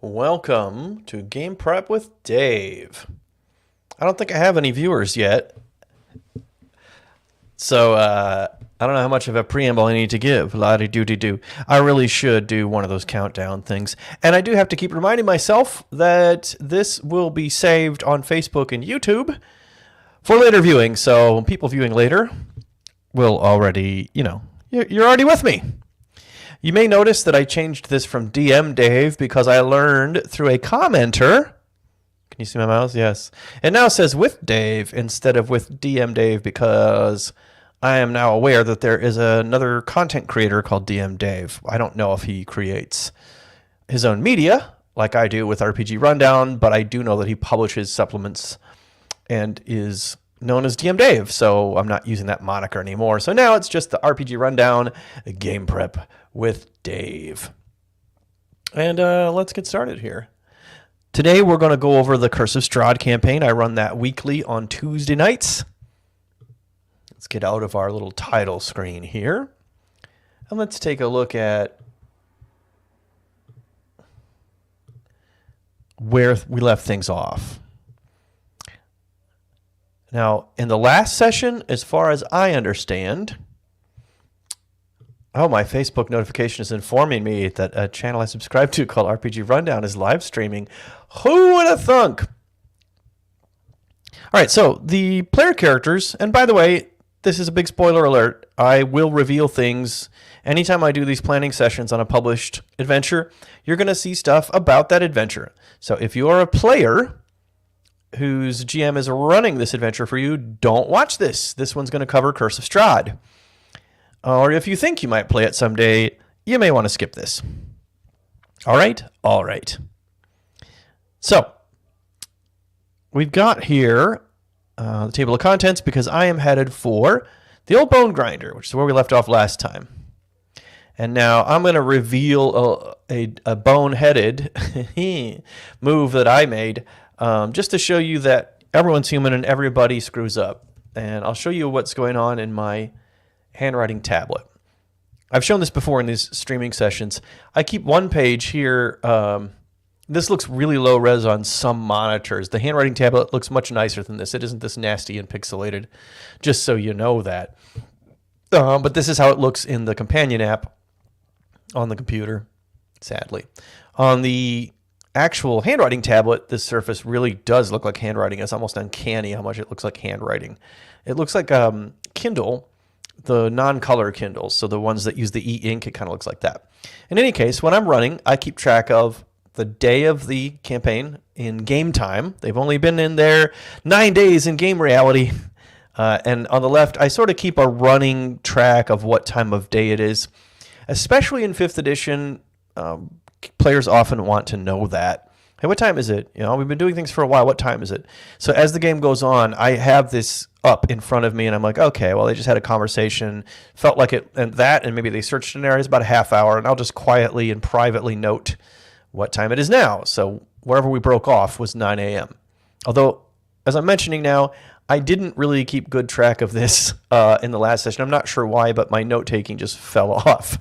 Welcome to Game Prep with Dave. I don't think I have any viewers yet, so I don't know how much of a preamble I need to give. La-di-do-di-do. I really should do one of those countdown things. And I do have to keep reminding myself that this will be saved on Facebook and YouTube for later viewing, so people viewing later will already, you're already with me. You may notice that I changed this from DM Dave because I learned through a commenter. Can you see my mouse? Yes. It now says with Dave instead of with DM Dave because I am now aware that there is another content creator called DM Dave. I don't know if he creates his own media like I do with RPG Rundown, but I do know that he publishes supplements and is known as DM Dave, so I'm not using that moniker anymore. So now it's just the RPG Rundown Game Prep with Dave. And let's get started here. Today we're going to go over the Curse of Strahd campaign. I run that weekly on Tuesday nights. Let's get out of our little title screen here. And let's take a look at where we left things off. Now, in the last session, as far as I understand, my Facebook notification is informing me that a channel I subscribe to called RPG Rundown is live streaming. Who would have thunk? All right, so the player characters, and by the way, this is a big spoiler alert. I will reveal things anytime I do these planning sessions on a published adventure. You're going to see stuff about that adventure. So if you are a player whose GM is running this adventure for you, don't watch this. This one's going to cover Curse of Strahd. Or if you think you might play it someday, you may want to skip this. All right? All right. So, we've got here the table of contents because I am headed for the old Bone Grinder, which is where we left off last time. And now I'm going to reveal a bone-headed move that I made just to show you that everyone's human and everybody screws up. And I'll show you what's going on in my handwriting tablet. I've shown this before in these streaming sessions. I keep one page here. This looks really low res on some monitors. The handwriting tablet looks much nicer than this. It isn't this nasty and pixelated, just so you know that. But this is how it looks in the companion app on the computer, sadly. On the actual handwriting tablet, this surface really does look like handwriting. It's almost uncanny how much it looks like handwriting. It looks like Kindle, the non-color Kindles, so the ones that use the e-ink, it kind of looks like that. In any case, when I'm running, I keep track of the day of the campaign in game time. They've only been in there 9 days in game reality. And on the left, I sort of keep a running track of what time of day it is. Especially in 5th edition, players often want to know that. Hey, what time is it? We've been doing things for a while. What time is it? So as the game goes on, I have this up in front of me, and I'm like, okay, well, they just had a conversation, felt like it, and maybe they searched an area. It's about a half hour, and I'll just quietly and privately note what time it is now. So wherever we broke off was 9 a.m. Although, as I'm mentioning now, I didn't really keep good track of this in the last session. I'm not sure why, but my note-taking just fell off.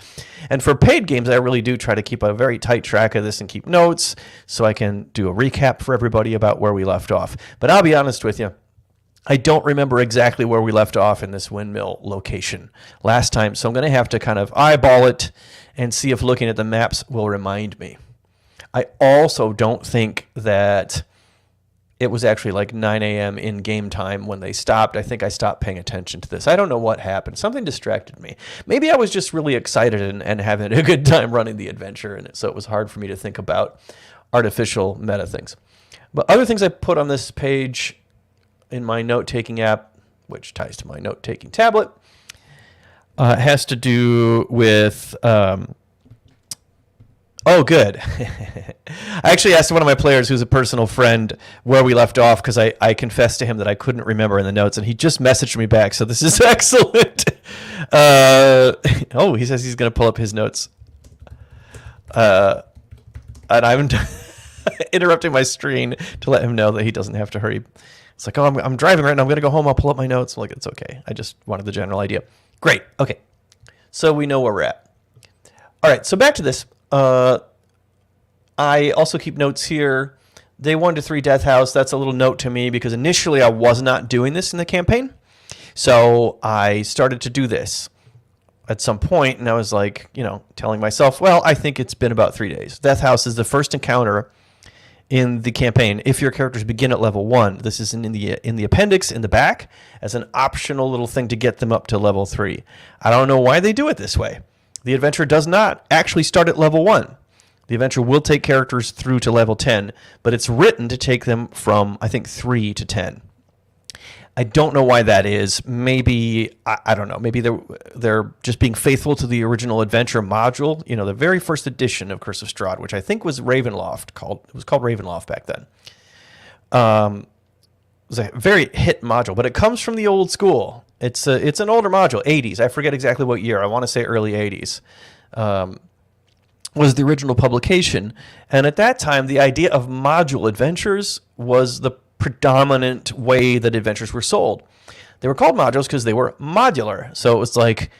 And for paid games, I really do try to keep a very tight track of this and keep notes so I can do a recap for everybody about where we left off. But I'll be honest with you, I don't remember exactly where we left off in this windmill location last time, so I'm going to have to kind of eyeball it and see if looking at the maps will remind me. I also don't think that it was actually like 9 a.m. in game time when they stopped. I think I stopped paying attention to this. I don't know what happened. Something distracted me. Maybe I was just really excited and having a good time running the adventure, and so it was hard for me to think about artificial meta things. But other things I put on this page in my note-taking app, which ties to my note-taking tablet, has to do with... Oh, good. I actually asked one of my players who's a personal friend where we left off because I confessed to him that I couldn't remember in the notes, and he just messaged me back, so this is excellent. He says he's going to pull up his notes. And I'm interrupting my screen to let him know that he doesn't have to hurry. It's like, I'm driving right now. I'm going to go home. I'll pull up my notes. I'm like, it's okay. I just wanted the general idea. Great. Okay. So we know where we're at. All right. So back to this. I also keep notes here. Day 1 to 3 Death House, that's a little note to me because initially I was not doing this in the campaign. So I started to do this at some point, and I was like, telling myself, well, I think it's been about 3 days. Death House is the first encounter in the campaign if your characters begin at level 1. This is in the appendix in the back as an optional little thing to get them up to level 3. I don't know why they do it this way. The adventure does not actually start at level 1. The adventure will take characters through to level 10, but it's written to take them from, I think, 3 to 10. I don't know why that is. Maybe, I don't know, maybe they're just being faithful to the original adventure module, the very first edition of Curse of Strahd, which I think was Ravenloft, it was called Ravenloft back then. It was a very hit module, but it comes from the old school. It's an older module, 80s. I forget exactly what year. I want to say early 80s. Was the original publication. And at that time, the idea of module adventures was the predominant way that adventures were sold. They were called modules because they were modular. So it was like,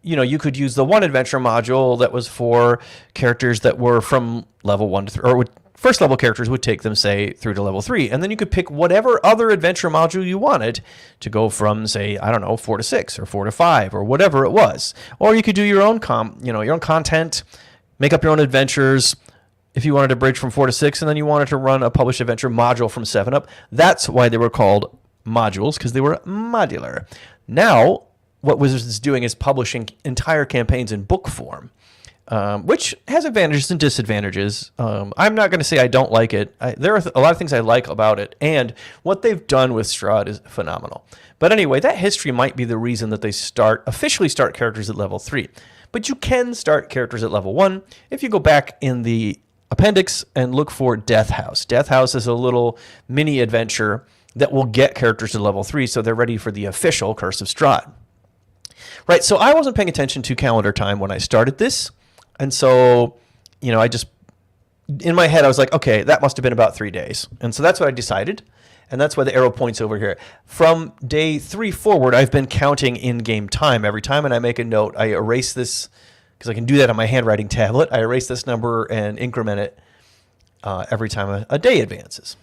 you could use the one adventure module that was for characters that were from level 1 to 3, or first level characters would take them, say, through to level 3. And then you could pick whatever other adventure module you wanted to go from, say, 4 to 6 or 4 to 5 or whatever it was. Or you could do your own your own content, make up your own adventures. If you wanted to bridge from 4 to 6 and then you wanted to run a published adventure module from 7 up, that's why they were called modules, because they were modular. Now, what Wizards is doing is publishing entire campaigns in book form, which has advantages and disadvantages. I'm not going to say I don't like it. There are a lot of things I like about it, and what they've done with Strahd is phenomenal. But anyway, that history might be the reason that they officially start characters at level 3. But you can start characters at level 1 if you go back in the appendix and look for Death House. Death House is a little mini adventure that will get characters to level 3 so they're ready for the official Curse of Strahd. Right, so I wasn't paying attention to calendar time when I started this. And so, I just, in my head, I was like, okay, that must have been about 3 days. And so that's what I decided. And that's why the arrow points over here. From day 3 forward, I've been counting in-game time every time, and I make a note. I erase this, because I can do that on my handwriting tablet. I erase this number and increment it every time a day advances.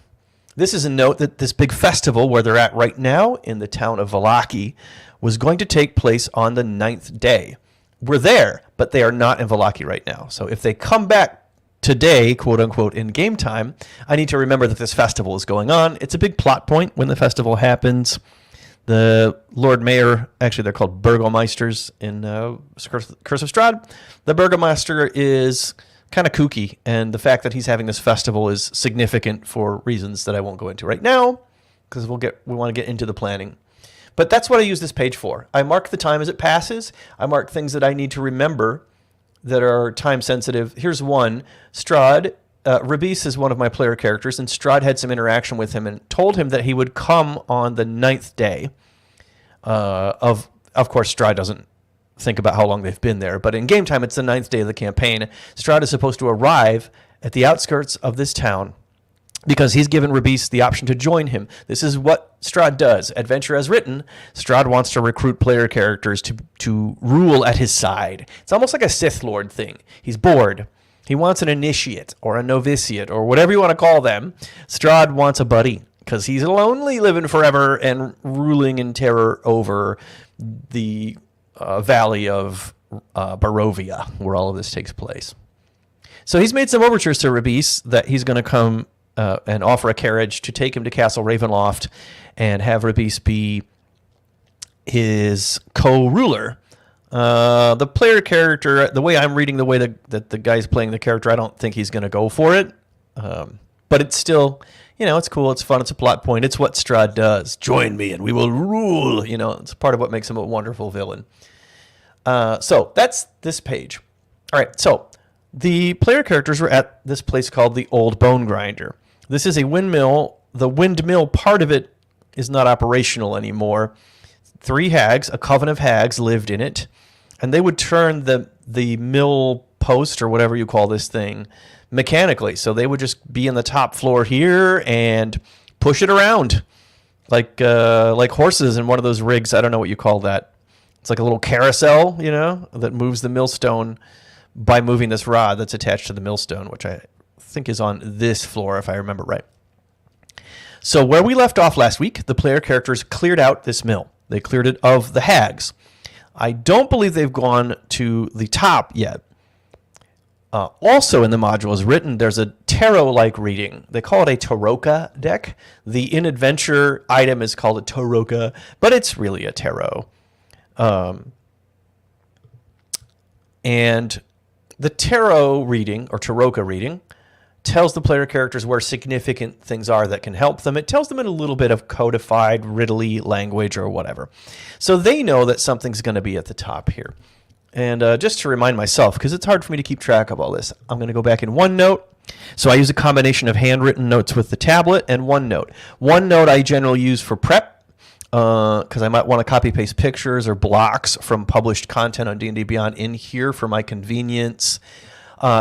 This is a note that this big festival where they're at right now in the town of Vallaki was going to take place on the 9th day. We're there, but they are not in Vallaki right now. So if they come back today, quote unquote, in game time, I need to remember that this festival is going on. It's a big plot point when the festival happens. The Lord Mayor, actually they're called Burgomeisters in Curse of Strahd. The Burgomaster is kind of kooky, and the fact that he's having this festival is significant for reasons that I won't go into right now, because we want to get into the planning. But that's what I use this page for. I mark the time as it passes. I mark things that I need to remember that are time sensitive. Here's one. Strahd, Rabis is one of my player characters, and Strahd had some interaction with him and told him that he would come on the 9th day. Of course, Strahd doesn't think about how long they've been there, but in game time, it's the 9th day of the campaign. Strahd is supposed to arrive at the outskirts of this town because he's given Rabis the option to join him. This is what Strahd does. Adventure as written, Strahd wants to recruit player characters to rule at his side. It's almost like a Sith Lord thing. He's bored. He wants an initiate or a novitiate or whatever you want to call them. Strahd wants a buddy because he's lonely living forever and ruling in terror over the valley of Barovia, where all of this takes place. So he's made some overtures to Rabis that he's going to come and offer a carriage to take him to Castle Ravenloft and have Rabis be his co-ruler. The player character, the way I'm reading the way that the guy's playing the character, I don't think he's going to go for it. But it's still, it's cool, it's fun, it's a plot point. It's what Strahd does. Join me and we will rule. It's part of what makes him a wonderful villain. So that's this page. All right, so the player characters were at this place called the Old Bone Grinder. This is a windmill. The windmill part of it is not operational anymore. 3 hags, a coven of hags, lived in it, and they would turn the mill post, or whatever you call this thing, mechanically. So they would just be in the top floor here and push it around like horses in one of those rigs. I don't know what you call that. It's like a little carousel, that moves the millstone by moving this rod that's attached to the millstone, which I think is on this floor, if I remember right. So where we left off last week, the player characters cleared out this mill. They cleared it of the hags. I don't believe they've gone to the top yet. Also in the module is written, there's a tarot-like reading. They call it a Taroka deck. The in-adventure item is called a Taroka, but it's really a tarot. And the tarot reading, or Taroka reading, tells the player characters where significant things are that can help them. It tells them in a little bit of codified, riddly language or whatever. So they know that something's going to be at the top here. And just to remind myself, because it's hard for me to keep track of all this, I'm going to go back in OneNote. So I use a combination of handwritten notes with the tablet and OneNote. OneNote I generally use for prep, because I might want to copy-paste pictures or blocks from published content on D&D Beyond in here for my convenience.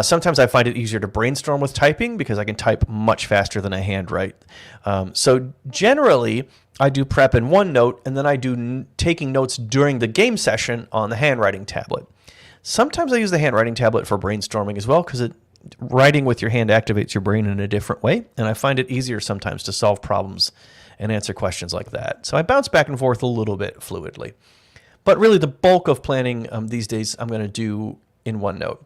Sometimes I find it easier to brainstorm with typing because I can type much faster than I handwrite. So generally, I do prep in OneNote, and then I do taking notes during the game session on the handwriting tablet. Sometimes I use the handwriting tablet for brainstorming as well, because writing with your hand activates your brain in a different way, and I find it easier sometimes to solve problems and answer questions like that. So I bounce back and forth a little bit fluidly. But really, the bulk of planning these days I'm going to do in OneNote.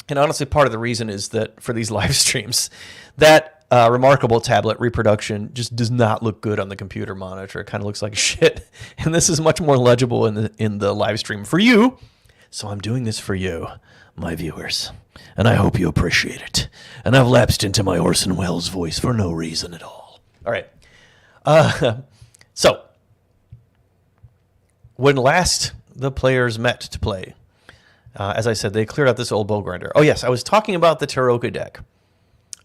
And honestly, part of the reason is that for these live streams, that remarkable tablet reproduction just does not look good on the computer monitor. It kind of looks like shit. And this is much more legible in the live stream for you. So I'm doing this for you, my viewers. And I hope you appreciate it. And I've lapsed into my Orson Welles voice for no reason at all. All right. So, when last the players met to play, as I said, they cleared out this old bow grinder. Oh, yes, I was talking about the Taroka deck.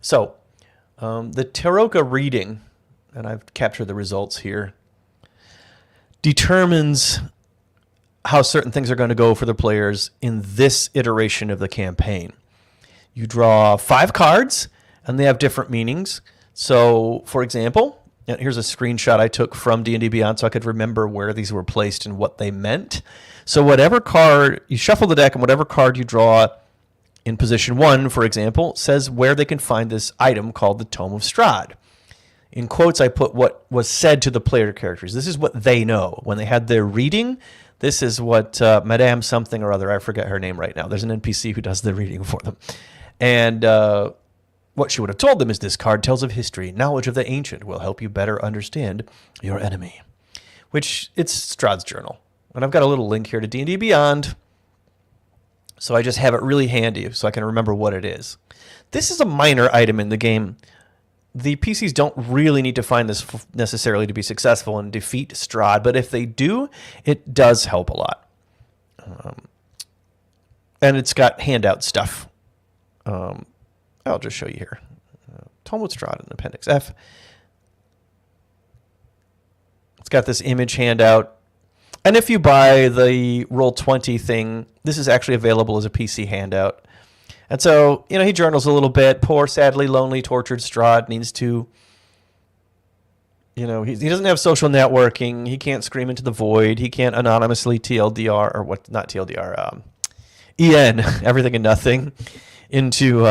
So, the Taroka reading, and I've captured the results here, determines how certain things are going to go for the players in this iteration of the campaign. You draw 5 cards, and they have different meanings. So, for example, and here's a screenshot I took from D&D Beyond so I could remember where these were placed and what they meant. So whatever card, you shuffle the deck, and whatever card you draw in position 1, for example, says where they can find this item called the Tome of Strahd. In quotes, I put what was said to the player characters. This is what they know. When they had their reading, this is what Madame something or other, I forget her name right now. There's an NPC who does the reading for them. And what she would have told them is this card tells of history. Knowledge of the ancient will help you better understand your enemy. Which, it's Strahd's journal. And I've got a little link here to D&D Beyond. So I just have it really handy so I can remember what it is. This is a minor item in the game. The PCs don't really need to find this necessarily to be successful and defeat Strahd. But if they do, it does help a lot. And it's got handout stuff. I'll just show you here. Tome of Strahd in Appendix F. It's got this image handout. And if you buy the Roll20 thing, this is actually available as a PC handout. And so, he journals a little bit. Poor, sadly, lonely, tortured Strahd needs to, he doesn't have social networking. He can't scream into the void. He can't anonymously TLDR, or what, not TLDR, EN, everything and nothing, into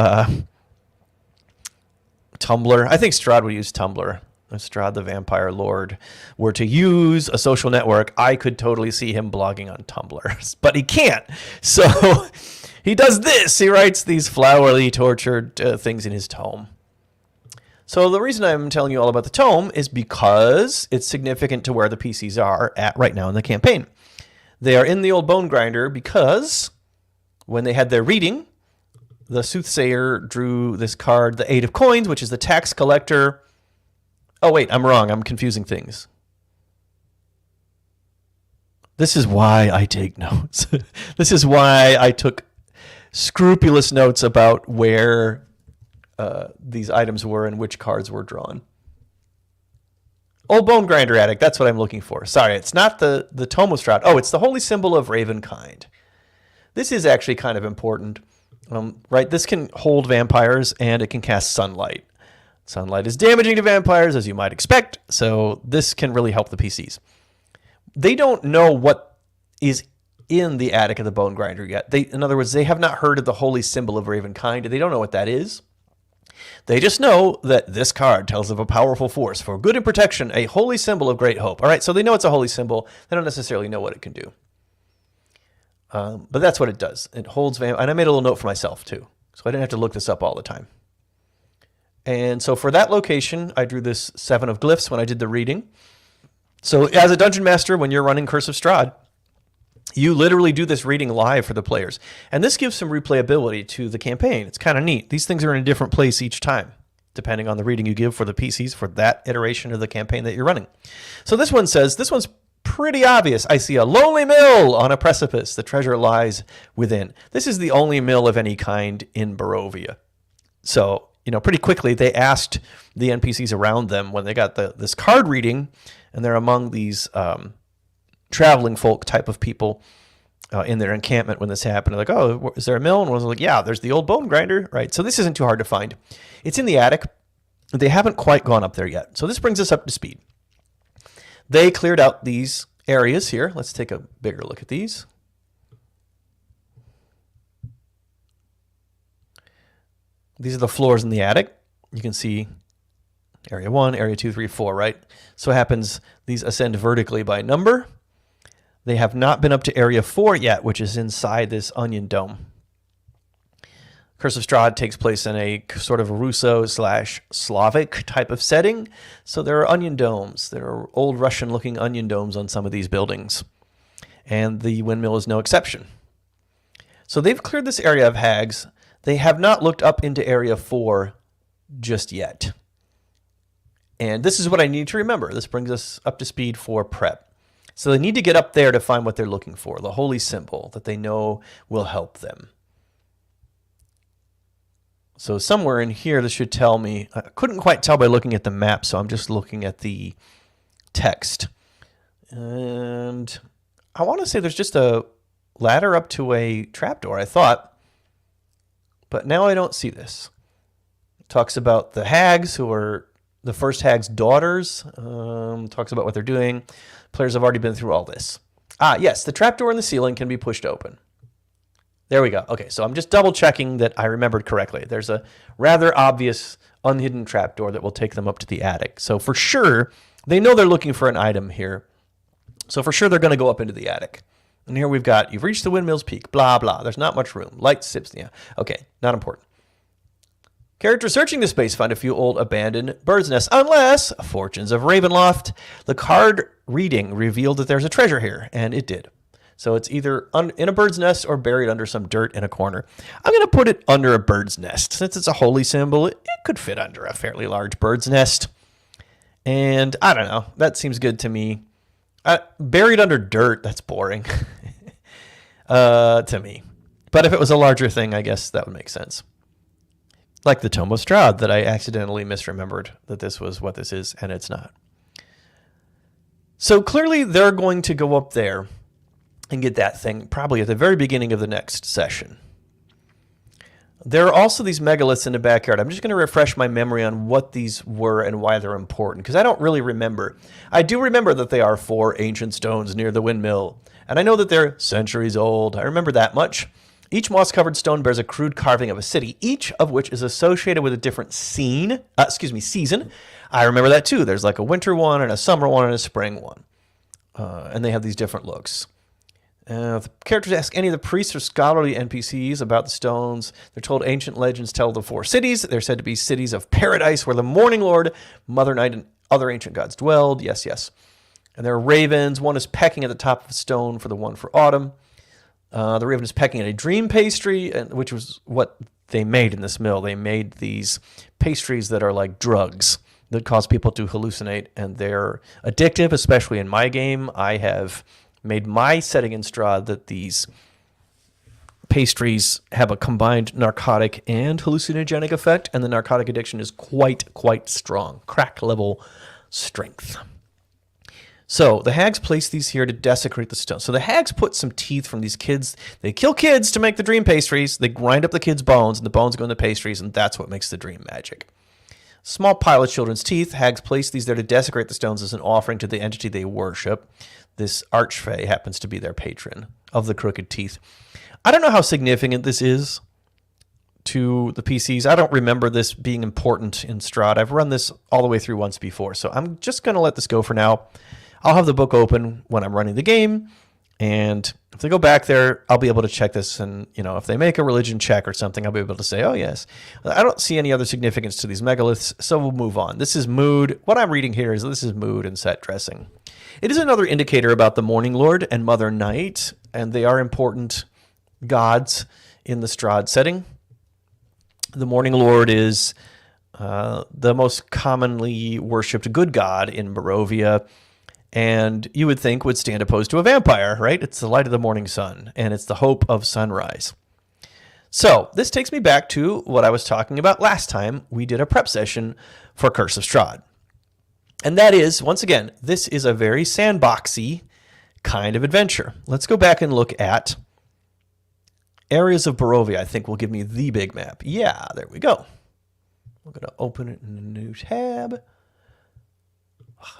Tumblr. I think Strahd would use Tumblr. If Strahd the Vampire Lord were to use a social network, I could totally see him blogging on Tumblr. But he can't. So he does this. He writes these flowery, tortured things in his tome. So the reason I'm telling you all about the tome is because it's significant to where the PCs are at right now in the campaign. They are in the old bone grinder because when they had their reading, the soothsayer drew this card, the Eight of Coins, which is the tax collector. Oh, wait, I'm wrong. I'm confusing things. This is why I take notes. This is why I took scrupulous notes about where these items were and which cards were drawn. Old Bone Grinder Attic, that's what I'm looking for. Sorry, it's not the Tome of Strahd. Oh, it's the holy symbol of Ravenkind. This is actually kind of important. Right, this can hold vampires, and it can cast sunlight. Sunlight is damaging to vampires, as you might expect, so this can really help the PCs. They don't know what is in the attic of the Bone Grinder yet. In other words, they have not heard of the holy symbol of Ravenkind. They don't know what that is. They just know that this card tells of a powerful force for good and protection, a holy symbol of great hope. All right, so they know it's a holy symbol. They don't necessarily know what it can do. But that's what it does. It holds, and I made a little note for myself too, so I didn't have to look this up all the time. And so for that location, I drew this 7 of glyphs when I did the reading. So as a dungeon master, when you're running Curse of Strahd, you literally do this reading live for the players. And this gives some replayability to the campaign. It's kind of neat. These things are in a different place each time, depending on the reading you give for the PCs for that iteration of the campaign that you're running. So this one says, this one's pretty obvious. I see a lonely mill on a precipice. The treasure lies within. This is the only mill of any kind in Barovia. So, pretty quickly they asked the NPCs around them when they got this card reading, and they're among these traveling folk type of people in their encampment when this happened. They're like, oh, is there a mill? And one was like, yeah, there's the old bone grinder, right? So this isn't too hard to find. It's in the attic. They haven't quite gone up there yet. So this brings us up to speed. They cleared out these areas here. Let's take a bigger look at these. These are the floors in the attic. You can see area 1, area 2, 3, 4, right? So it happens, these ascend vertically by number. They have not been up to area 4 yet, which is inside this onion dome. Curse of Strahd takes place in a sort of Russo/Slavic type of setting. So there are onion domes. There are old Russian-looking onion domes on some of these buildings. And the windmill is no exception. So they've cleared this area of hags. They have not looked up into area 4 just yet. And this is what I need to remember. This brings us up to speed for prep. So they need to get up there to find what they're looking for, the holy symbol that they know will help them. So somewhere in here, this should tell me, I couldn't quite tell by looking at the map, so I'm just looking at the text. And I want to say there's just a ladder up to a trapdoor, I thought. But now I don't see this. It talks about the hags, who are the first hag's daughters. Talks about what they're doing. Players have already been through all this. Ah, yes, the trapdoor in the ceiling can be pushed open. There we go. Okay, so I'm just double checking that I remembered correctly. There's a rather obvious unhidden trapdoor that will take them up to the attic. So for sure, they know they're looking for an item here. So for sure, they're going to go up into the attic. And here we've got, you've reached the windmill's peak, blah, blah. There's not much room. Light sips, yeah. Okay, not important. Characters searching the space find a few old abandoned bird's nests, unless Fortunes of Ravenloft. The card reading revealed that there's a treasure here, and it did. So it's either in a bird's nest or buried under some dirt in a corner. I'm going to put it under a bird's nest. Since it's a holy symbol, it could fit under a fairly large bird's nest. And I don't know. That seems good to me. Buried under dirt, that's boring to me. But if it was a larger thing, I guess that would make sense. Like the Tome of Strahd that I accidentally misremembered that this was what this is, and it's not. So clearly they're going to go up there and get that thing probably at the very beginning of the next session. There are also these megaliths in the backyard. I'm just going to refresh my memory on what these were and why they're important, because I don't really remember. I do remember that they are 4 ancient stones near the windmill, and I know that they're centuries old. I remember that much. Each moss-covered stone bears a crude carving of a city, each of which is associated with a different season. I remember that too. There's like a winter one and a summer one and a spring one, and they have these different looks. The characters ask any of the priests or scholarly NPCs about the stones. They're told ancient legends tell the 4 cities. They're said to be cities of paradise where the Morning Lord, Mother Night, and other ancient gods dwelled. Yes, yes. And there are ravens. One is pecking at the top of a stone for the one for autumn. The raven is pecking at a dream pastry, which was what they made in this mill. They made these pastries that are like drugs that cause people to hallucinate, and they're addictive, especially in my game. I have made my setting in Strahd that these pastries have a combined narcotic and hallucinogenic effect, and the narcotic addiction is quite strong, crack level strength. So the hags place these here to desecrate the stone. So the hags put some teeth from these kids. They kill kids to make the dream pastries. They grind up the kids' bones, and the bones go in the pastries, and that's what makes the dream magic. Small pile of children's teeth. Hags place these there to desecrate the stones as an offering to the entity they worship. This Archfey happens to be their patron of the crooked teeth. I don't know how significant this is to the PCs. I don't remember this being important in Strahd. I've run this all the way through once before, so I'm just going to let this go for now. I'll have the book open when I'm running the game, and if they go back there, I'll be able to check this, and if they make a religion check or something, I'll be able to say, oh yes. I don't see any other significance to these megaliths, so we'll move on. This is mood. What I'm reading here is this is mood and set dressing. It is another indicator about the Morning Lord and Mother Night, and they are important gods in the Strahd setting. The Morning Lord is the most commonly worshipped good god in Barovia, and you would think would stand opposed to a vampire, right? It's the light of the morning sun, and it's the hope of sunrise. So this takes me back to what I was talking about last time we did a prep session for Curse of Strahd. And that is, once again, this is a very sandboxy kind of adventure. Let's go back and look at areas of Barovia. I think will give me the big map. Yeah, there we go. I'm going to open it in a new tab.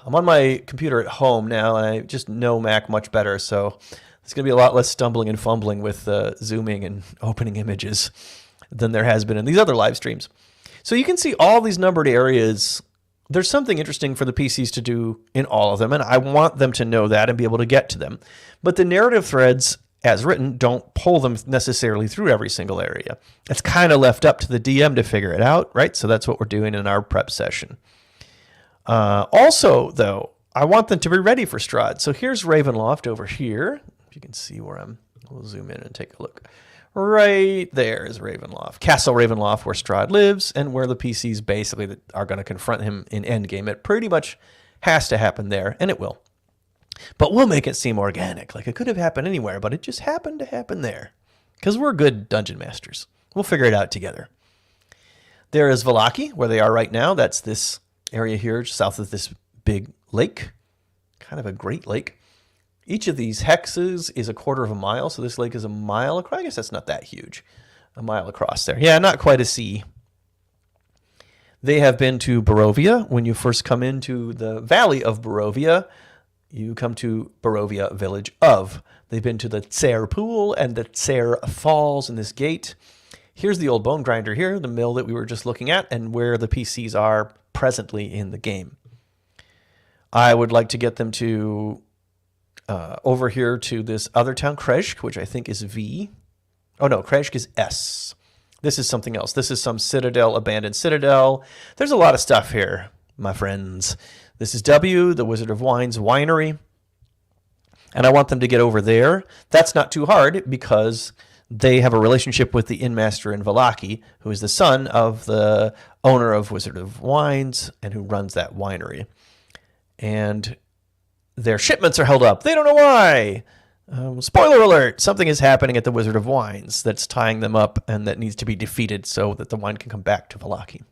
I'm on my computer at home now, and I just know Mac much better, so there's going to be a lot less stumbling and fumbling with zooming and opening images than there has been in these other live streams. So you can see all these numbered areas. There's something interesting for the PCs to do in all of them, and I want them to know that and be able to get to them. But the narrative threads, as written, don't pull them necessarily through every single area. It's kind of left up to the DM to figure it out, right? So that's what we're doing in our prep session. Also, though, I want them to be ready for Strahd. So here's Ravenloft over here. If you can see where we'll zoom in and take a look. Right there is Ravenloft. Castle Ravenloft, where Strahd lives, and where the PCs basically are going to confront him in Endgame. It pretty much has to happen there, and it will. But we'll make it seem organic, like it could have happened anywhere, but it just happened to happen there. Because we're good dungeon masters. We'll figure it out together. There is Vallaki, where they are right now. That's this area here, south of this big lake. Kind of a great lake. Each of these hexes is a quarter of a mile, so this lake is a mile across. I guess that's not that huge. A mile across there. Yeah, not quite a sea. They have been to Barovia. When you first come into the valley of Barovia, you come to Barovia Village of. They've been to the Tser Pool and the Tser Falls in this gate. Here's the old bone grinder here, the mill that we were just looking at, and where the PCs are presently in the game. I would like to get them to over here to this other town, Krezk, which I think is V. Oh no, Krezk is S. This is something else. This is some citadel, abandoned citadel. There's a lot of stuff here, my friends. This is W, the Wizard of Wine's winery. And I want them to get over there. That's not too hard because they have a relationship with the Innmaster in Vallaki, who is the son of the owner of Wizard of Wines and who runs that winery. And their shipments are held up. They don't know why. Spoiler alert, something is happening at the Wizard of Wines that's tying them up and that needs to be defeated so that the wine can come back to Vallaki.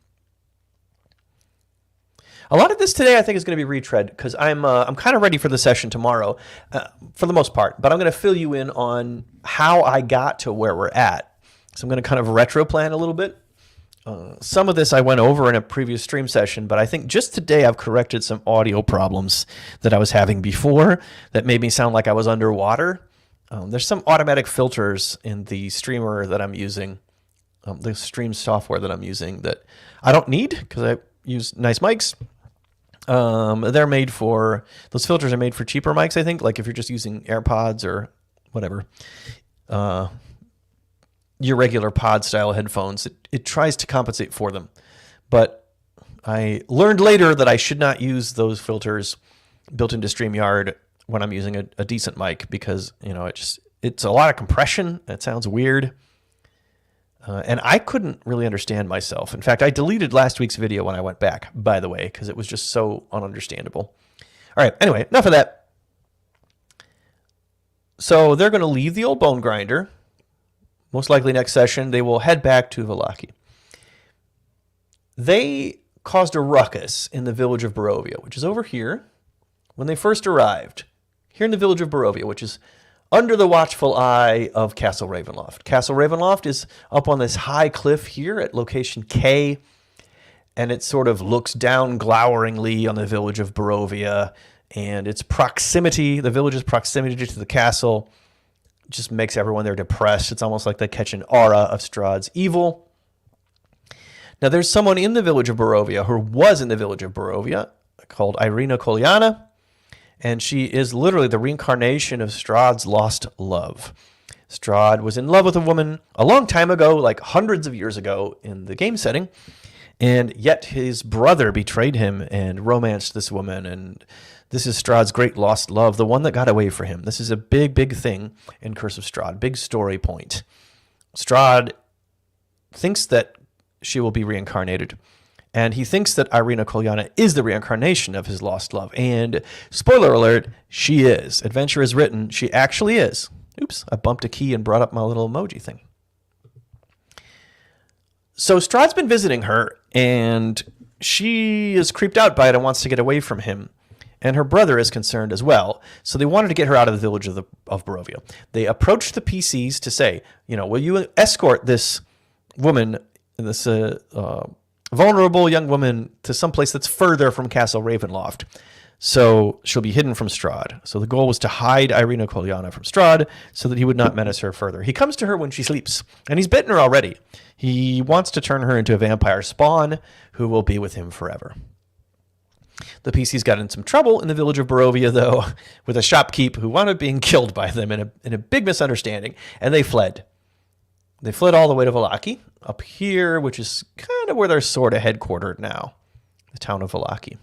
A lot of this today I think is going to be retread because I'm kind of ready for the session tomorrow for the most part, but I'm going to fill you in on how I got to where we're at. So I'm going to kind of retro plan a little bit. Some of this I went over in a previous stream session, but I think just today I've corrected some audio problems that I was having before that made me sound like I was underwater. There's some automatic filters in the streamer that I'm using, the stream software that I'm using that I don't need because I use nice mics. They're made for, those filters are made for cheaper mics, I think, like if you're just using AirPods or whatever. Your regular pod style headphones, it tries to compensate for them. But I learned later that I should not use those filters built into StreamYard when I'm using a decent mic because, it's a lot of compression. It sounds weird. And I couldn't really understand myself. In fact, I deleted last week's video when I went back, by the way, because it was just so ununderstandable. All right, anyway, enough of that. So they're going to leave the old bone grinder. Most likely next session, they will head back to Vallaki. They caused a ruckus in the village of Barovia, which is over here, when they first arrived. Here in the village of Barovia, which is under the watchful eye of Castle Ravenloft. Castle Ravenloft is up on this high cliff here at location K, and it sort of looks down gloweringly on the village of Barovia, and its proximity, the village's proximity to the castle, just makes everyone there depressed. It's almost like they catch an aura of Strahd's evil. Now, there's someone in the village of Barovia who was in the village of Barovia called Irina Kolyana, and she is literally the reincarnation of Strahd's lost love. Strahd was in love with a woman a long time ago, like hundreds of years ago in the game setting, and yet his brother betrayed him and romanced this woman, and this is Strahd's great lost love, the one that got away from him. This is a big, big thing in Curse of Strahd, big story point. Strahd thinks that she will be reincarnated, and he thinks that Irina Kolyana is the reincarnation of his lost love. And spoiler alert, she is. Adventure is written, she actually is. Oops, I bumped a key and brought up my little emoji thing. So Strahd's been visiting her, and she is creeped out by it and wants to get away from him. And her brother is concerned as well. So they wanted to get her out of the village of Barovia. They approached the PCs to say, will you escort this woman, this vulnerable young woman, to some place that's further from Castle Ravenloft, so she'll be hidden from Strahd. So the goal was to hide Irina Kolyana from Strahd so that he would not menace her further. He comes to her when she sleeps, and he's bitten her already. He wants to turn her into a vampire spawn who will be with him forever. The PCs got in some trouble in the village of Barovia, though, with a shopkeep who wound up being killed by them in a big misunderstanding, and they fled. They fled all the way to Vallaki, up here, which is kind of where they're sort of headquartered now, the town of Vallaki.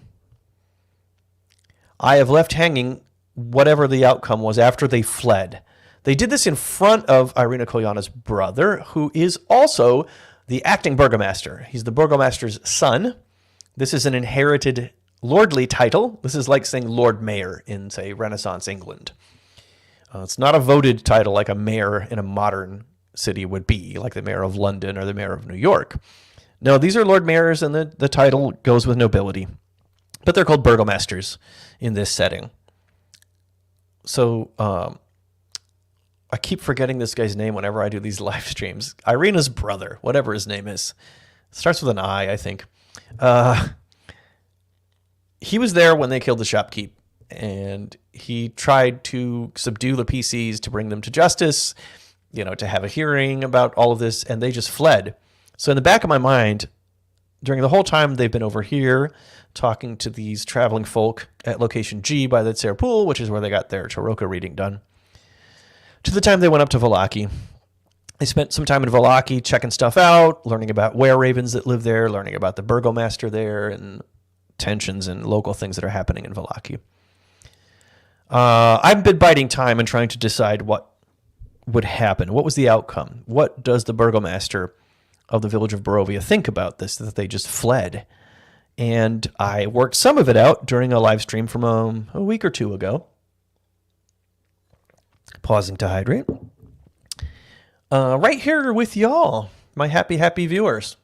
I have left hanging whatever the outcome was after they fled. They did this in front of Irina Kolyana's brother, who is also the acting burgomaster. He's the burgomaster's son. This is an inherited lordly title. This is like saying Lord Mayor in, say, Renaissance England. It's not a voted title like a mayor in a modern city would be, like the mayor of London or the mayor of New York. No, these are Lord Mayors, and the title goes with nobility. But they're called burgomasters in this setting. So I keep forgetting this guy's name whenever I do these live streams. Irina's brother, whatever his name is. Starts with an I think. He was there when they killed the shopkeep, and he tried to subdue the PCs to bring them to justice, to have a hearing about all of this, and they just fled. So in the back of my mind, during the whole time they've been over here talking to these traveling folk at location G by the Tsar Pool, which is where they got their Tarokka reading done, to the time they went up to Vallaki. They spent some time in Vallaki checking stuff out, learning about were-ravens that live there, learning about the burgomaster there, and tensions and local things that are happening in Vallaki. I've been biding time and trying to decide what would happen. What was the outcome? What does the burgomaster of the village of Barovia think about this, that they just fled? And I worked some of it out during a live stream from a week or two ago. Pausing to hydrate. Right here with y'all, my happy viewers.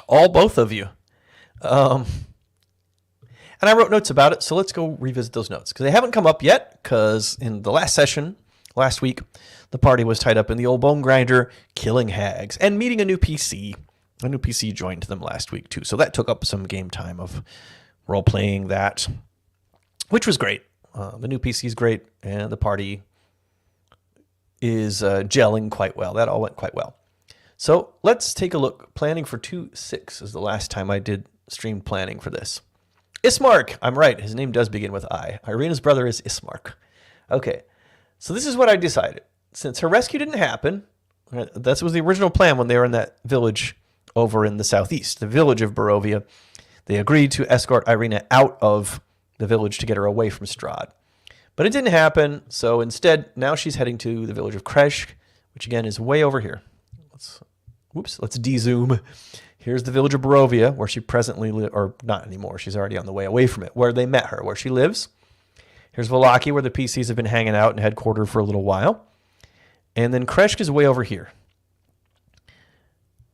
Both of you. And I wrote notes about it, so let's go revisit those notes. Because they haven't come up yet, because in the last session, last week, the party was tied up in the old bone grinder, killing hags, and meeting a new PC. A new PC joined them last week, too. So that took up some game time of role-playing that, which was great. The new PC is great, and the party is gelling quite well. That all went quite well. So let's take a look. Planning for 2.6 is the last time I did stream planning for this. Ismark. I'm right. His name does begin with I. Irina's brother is Ismark. Okay. So this is what I decided. Since her rescue didn't happen, that was the original plan when they were in that village over in the southeast, the village of Barovia. They agreed to escort Irina out of the village to get her away from Strahd. But it didn't happen, so instead, now she's heading to the village of Krezk, which again is way over here. Let's de-zoom. Here's the village of Barovia, where she presently lives, or not anymore, she's already on the way away from it, where they met her, where she lives. Here's Vallaki, where the PCs have been hanging out and headquartered for a little while. And then Krezk is way over here.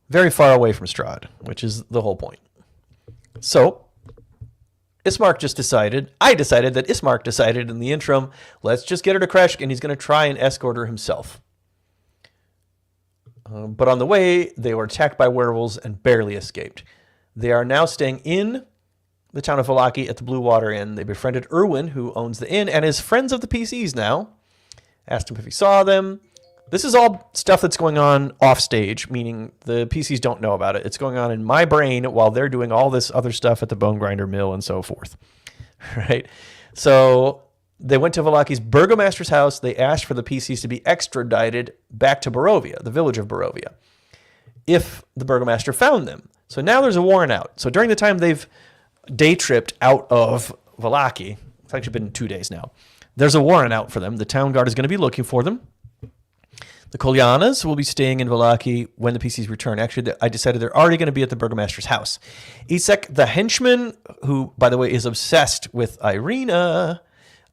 Very far away from Strahd, which is the whole point. So, I decided that Ismark decided in the interim, let's just get her to Krezk, and he's going to try and escort her himself. But on the way, they were attacked by werewolves and barely escaped. They are now staying in the town of Vallaki at the Blue Water Inn. They befriended Erwin, who owns the inn, and is friends of the PCs now. Asked him if he saw them. This is all stuff that's going on off stage, meaning the PCs don't know about it. It's going on in my brain while they're doing all this other stuff at the bone grinder mill and so forth. Right? So they went to Valaki's burgomaster's house. They asked for the PCs to be extradited back to Barovia, the village of Barovia, if the burgomaster found them. So now there's a warrant out. So during the time they've day tripped out of Vallaki, it's actually been 2 days now, there's a warrant out for them. The town guard is going to be looking for them. The Kolyanas will be staying in Vallaki when the PCs return. Actually, I decided they're already going to be at the burgomaster's house. Isek, the henchman, who, by the way, is obsessed with Irina,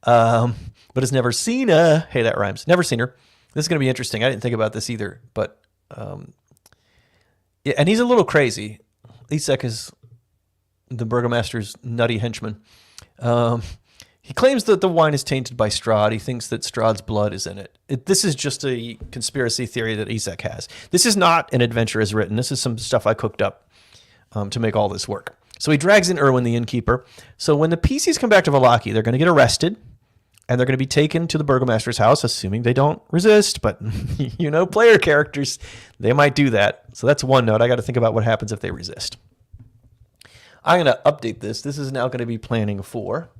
but has never seen her. Hey, that rhymes. Never seen her. This is going to be interesting. I didn't think about this either, but yeah, and he's a little crazy. Isek is the burgomaster's nutty henchman. He claims that the wine is tainted by Strahd. He thinks that Strahd's blood is in it. This is just a conspiracy theory that Isek has. This is not an adventure as written. This is some stuff I cooked up to make all this work. So he drags in Erwin, the innkeeper. So when the PCs come back to Vallaki, they're going to get arrested, and they're going to be taken to the burgomaster's house, assuming they don't resist. But, player characters, they might do that. So that's one note. I got to think about what happens if they resist. I'm going to update this. This is now going to be planning for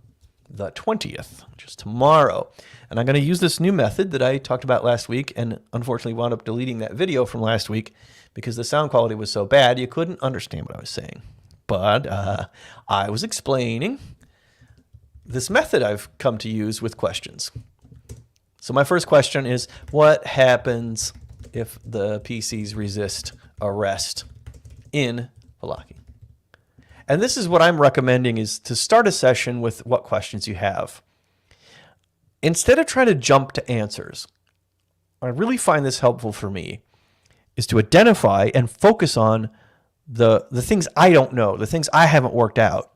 the 20th, which is tomorrow. And I'm going to use this new method that I talked about last week and unfortunately wound up deleting that video from last week because the sound quality was so bad you couldn't understand what I was saying. But I was explaining this method I've come to use with questions. So my first question is, what happens if the PCs resist arrest in Vallaki? And this is what I'm recommending, is to start a session with what questions you have. Instead of trying to jump to answers, I really find this helpful for me, is to identify and focus on the things I don't know, the things I haven't worked out,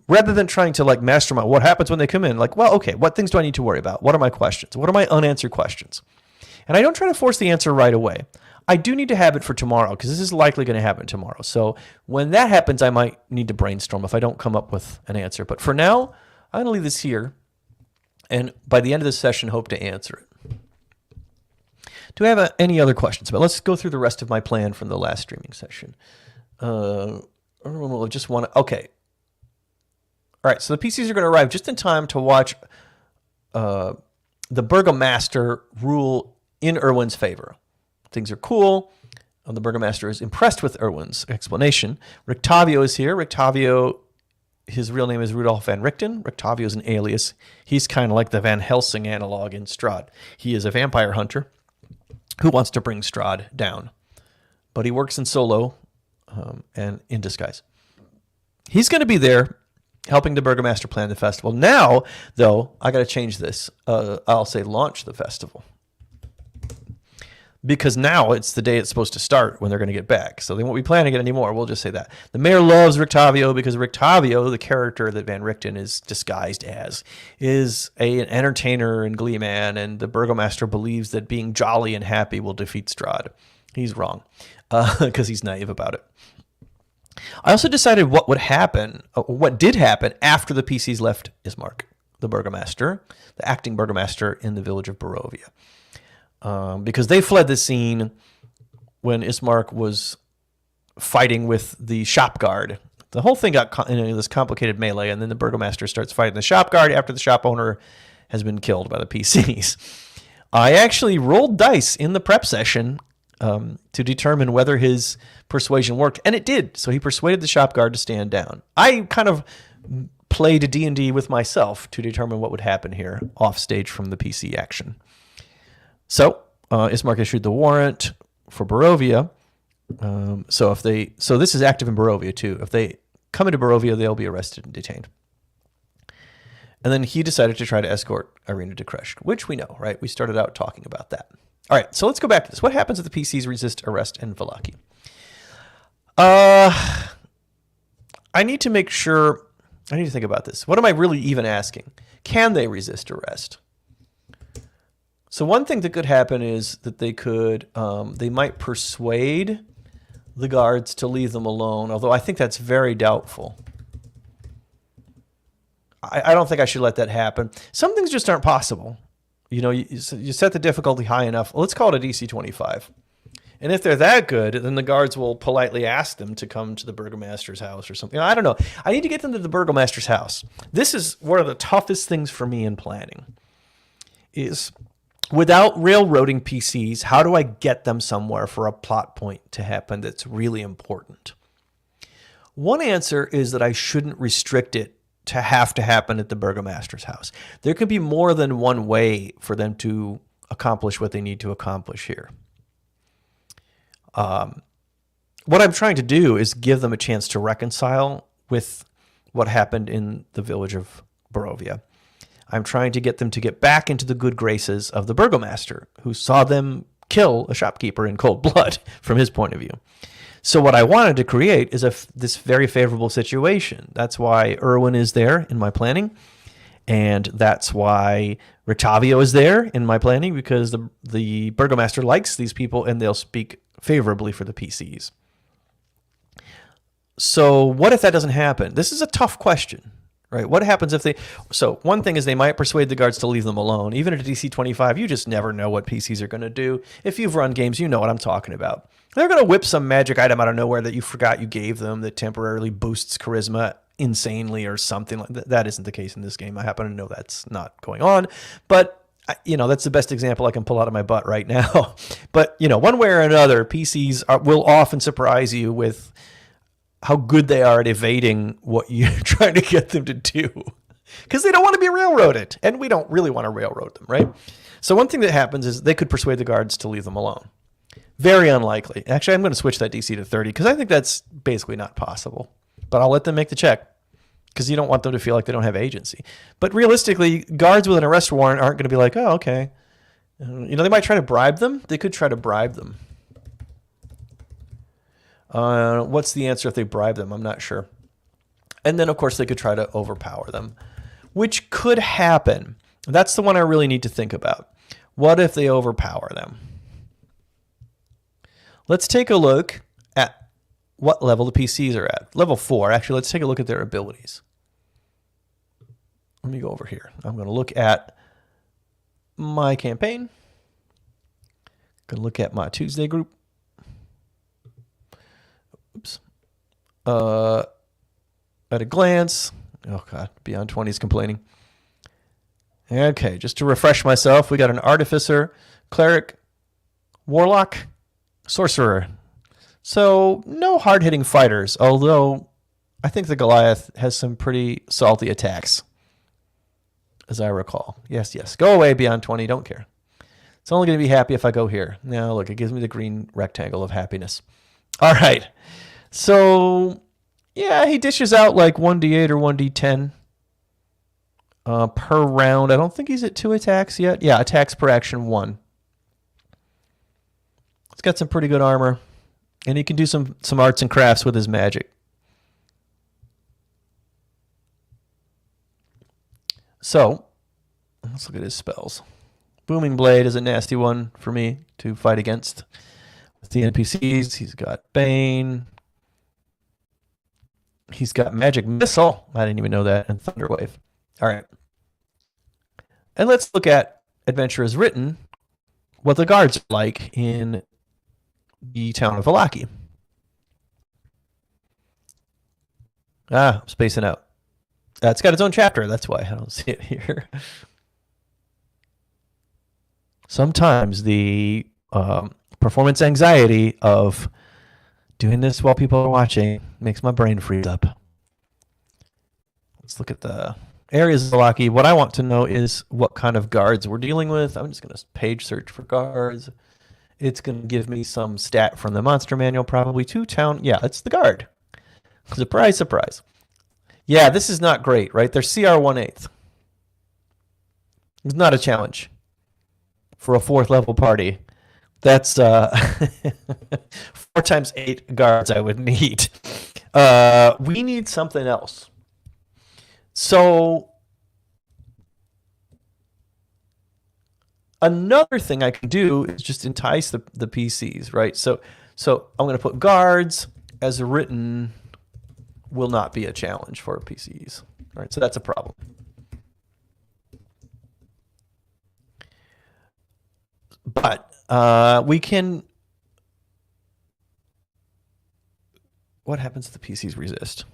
rather than trying to mastermind what happens when they come in. Okay, what things do I need to worry about? What are my questions? What are my unanswered questions? And I don't try to force the answer right away. I do need to have it for tomorrow because this is likely going to happen tomorrow. So when that happens, I might need to brainstorm if I don't come up with an answer. But for now, I'm going to leave this here. And by the end of this session, hope to answer it. Do I have any other questions? But let's go through the rest of my plan from the last streaming session. We'll just want to, okay. All right, so the PCs are going to arrive just in time to watch the burgomaster rule in Erwin's favor. Things are cool. The burgomaster is impressed with Erwin's explanation. Rictavio is here. Rictavio, his real name is Rudolf van Richten. Rictavio is an alias. He's kind of like the Van Helsing analog in Strahd. He is a vampire hunter who wants to bring Strahd down. But he works in solo and in disguise. He's going to be there helping the burgomaster plan the festival. Now, though, I got to change this. I'll say launch the festival. Because now it's the day it's supposed to start when they're going to get back. So they won't be planning it anymore. We'll just say that. The mayor loves Rictavio because Rictavio, the character that Van Richten is disguised as, is an entertainer and glee man, and the burgomaster believes that being jolly and happy will defeat Strahd. He's wrong because he's naive about it. I also decided what would happen, what did happen after the PCs left Ismark, the burgomaster, the acting burgomaster in the village of Barovia. Because they fled the scene when Ismark was fighting with the shop guard. The whole thing got in this complicated melee, and then the burgomaster starts fighting the shop guard after the shop owner has been killed by the PCs. I actually rolled dice in the prep session to determine whether his persuasion worked, and it did. So he persuaded the shop guard to stand down. I kind of played D&D with myself to determine what would happen here off stage from the PC action. So Ismark issued the warrant for Barovia. So this is active in Barovia too. If they come into Barovia, they'll be arrested and detained. And then he decided to try to escort Irina to Krezk, which we know, right? We started out talking about that. All right, so let's go back to this. What happens if the PCs resist arrest in Vallaki? I need to make sure. I need to think about this. What am I really even asking? Can they resist arrest? So one thing that could happen is that they might persuade the guards to leave them alone, although I think that's very doubtful. I don't think I should let that happen. Some things just aren't possible. you set the difficulty high enough. Let's call it a DC 25. And if they're that good, then the guards will politely ask them to come to the burgomaster's house or something. I don't know. I need to get them to the burgomaster's house. This is one of the toughest things for me in planning is without railroading PCs, how do I get them somewhere for a plot point to happen that's really important? One answer is that I shouldn't restrict it to have to happen at the burgomaster's house. There can be more than one way for them to accomplish what they need to accomplish here. What I'm trying to do is give them a chance to reconcile with what happened in the village of Barovia. I'm trying to get them to get back into the good graces of the burgomaster, who saw them kill a shopkeeper in cold blood from his point of view. So what I wanted to create is this very favorable situation. That's why Erwin is there in my planning. And that's why Rictavio is there in my planning, because the burgomaster likes these people and they'll speak favorably for the PCs. So what if that doesn't happen? This is a tough question, right? What happens if they... So one thing is they might persuade the guards to leave them alone. Even at a DC 25, you just never know what PCs are going to do. If you've run games, you know what I'm talking about. They're going to whip some magic item out of nowhere that you forgot you gave them that temporarily boosts charisma insanely or something like that. That isn't the case in this game. I happen to know that's not going on. But that's the best example I can pull out of my butt right now. But, one way or another, PCs will often surprise you with how good they are at evading what you're trying to get them to do. Because they don't want to be railroaded. And we don't really want to railroad them, right? So one thing that happens is they could persuade the guards to leave them alone. Very unlikely. Actually, I'm going to switch that DC to 30 because I think that's basically not possible. But I'll let them make the check, because you don't want them to feel like they don't have agency. But realistically, guards with an arrest warrant aren't going to be like, oh, okay. They might try to bribe them. They could try to bribe them. What's the answer if they bribe them? I'm not sure. And then, of course, they could try to overpower them, which could happen. That's the one I really need to think about. What if they overpower them? Let's take a look at what level the PCs are at. Level 4. Actually, let's take a look at their abilities. Let me go over here. I'm going to look at my campaign. Going to look at my Tuesday group. Oops. At a glance. Oh, God. Beyond 20 is complaining. Okay, just to refresh myself, we got an Artificer, Cleric, Warlock, Sorcerer. So no hard-hitting fighters, although I think the Goliath has some pretty salty attacks, as I recall. Yes. Go away, Beyond 20. Don't care. It's only going to be happy if I go here. Now, look, it gives me the green rectangle of happiness. All right. So, yeah, he dishes out like 1d8 or 1d10 per round. I don't think he's at 2 attacks yet. Yeah, attacks per action 1. He's got some pretty good armor. And he can do some arts and crafts with his magic. So, let's look at his spells. Booming Blade is a nasty one for me to fight against. With the NPCs, he's got Bane. He's got Magic Missile. I didn't even know that. And Thunderwave. All right. And let's look at Adventure as Written, what the guards are like in the town of Vallaki. I'm spacing out. It's got its own chapter. That's why I don't see it here. Sometimes the performance anxiety of doing this while people are watching makes my brain freeze up. Let's look at the areas of Vallaki. What I want to know is what kind of guards we're dealing with. I'm just going to page search for guards. It's going to give me some stat from the monster manual, probably to town. Yeah, it's the guard. Surprise, surprise. Yeah, this is not great, right? They're CR 1/8. It's not a challenge for a 4th level party. That's 4 times 8 guards I would need. We need something else. So another thing I can do is just entice the PCs, right? So I'm going to put guards as written will not be a challenge for PCs. All right, so that's a problem. But we can... What happens if the PCs resist?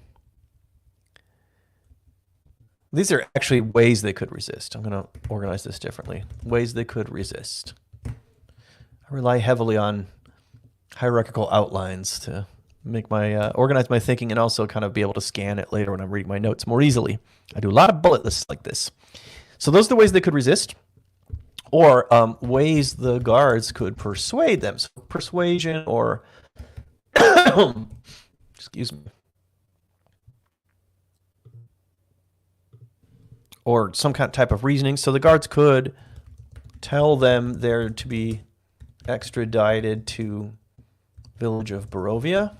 These are actually ways they could resist. I'm going to organize this differently. Ways they could resist. I rely heavily on hierarchical outlines to make my organize my thinking and also kind of be able to scan it later when I'm reading my notes more easily. I do a lot of bullet lists like this. So those are the ways they could resist, or ways the guards could persuade them. So persuasion or excuse me, or some kind of type of reasoning. So the guards could tell them they're to be extradited to village of Barovia.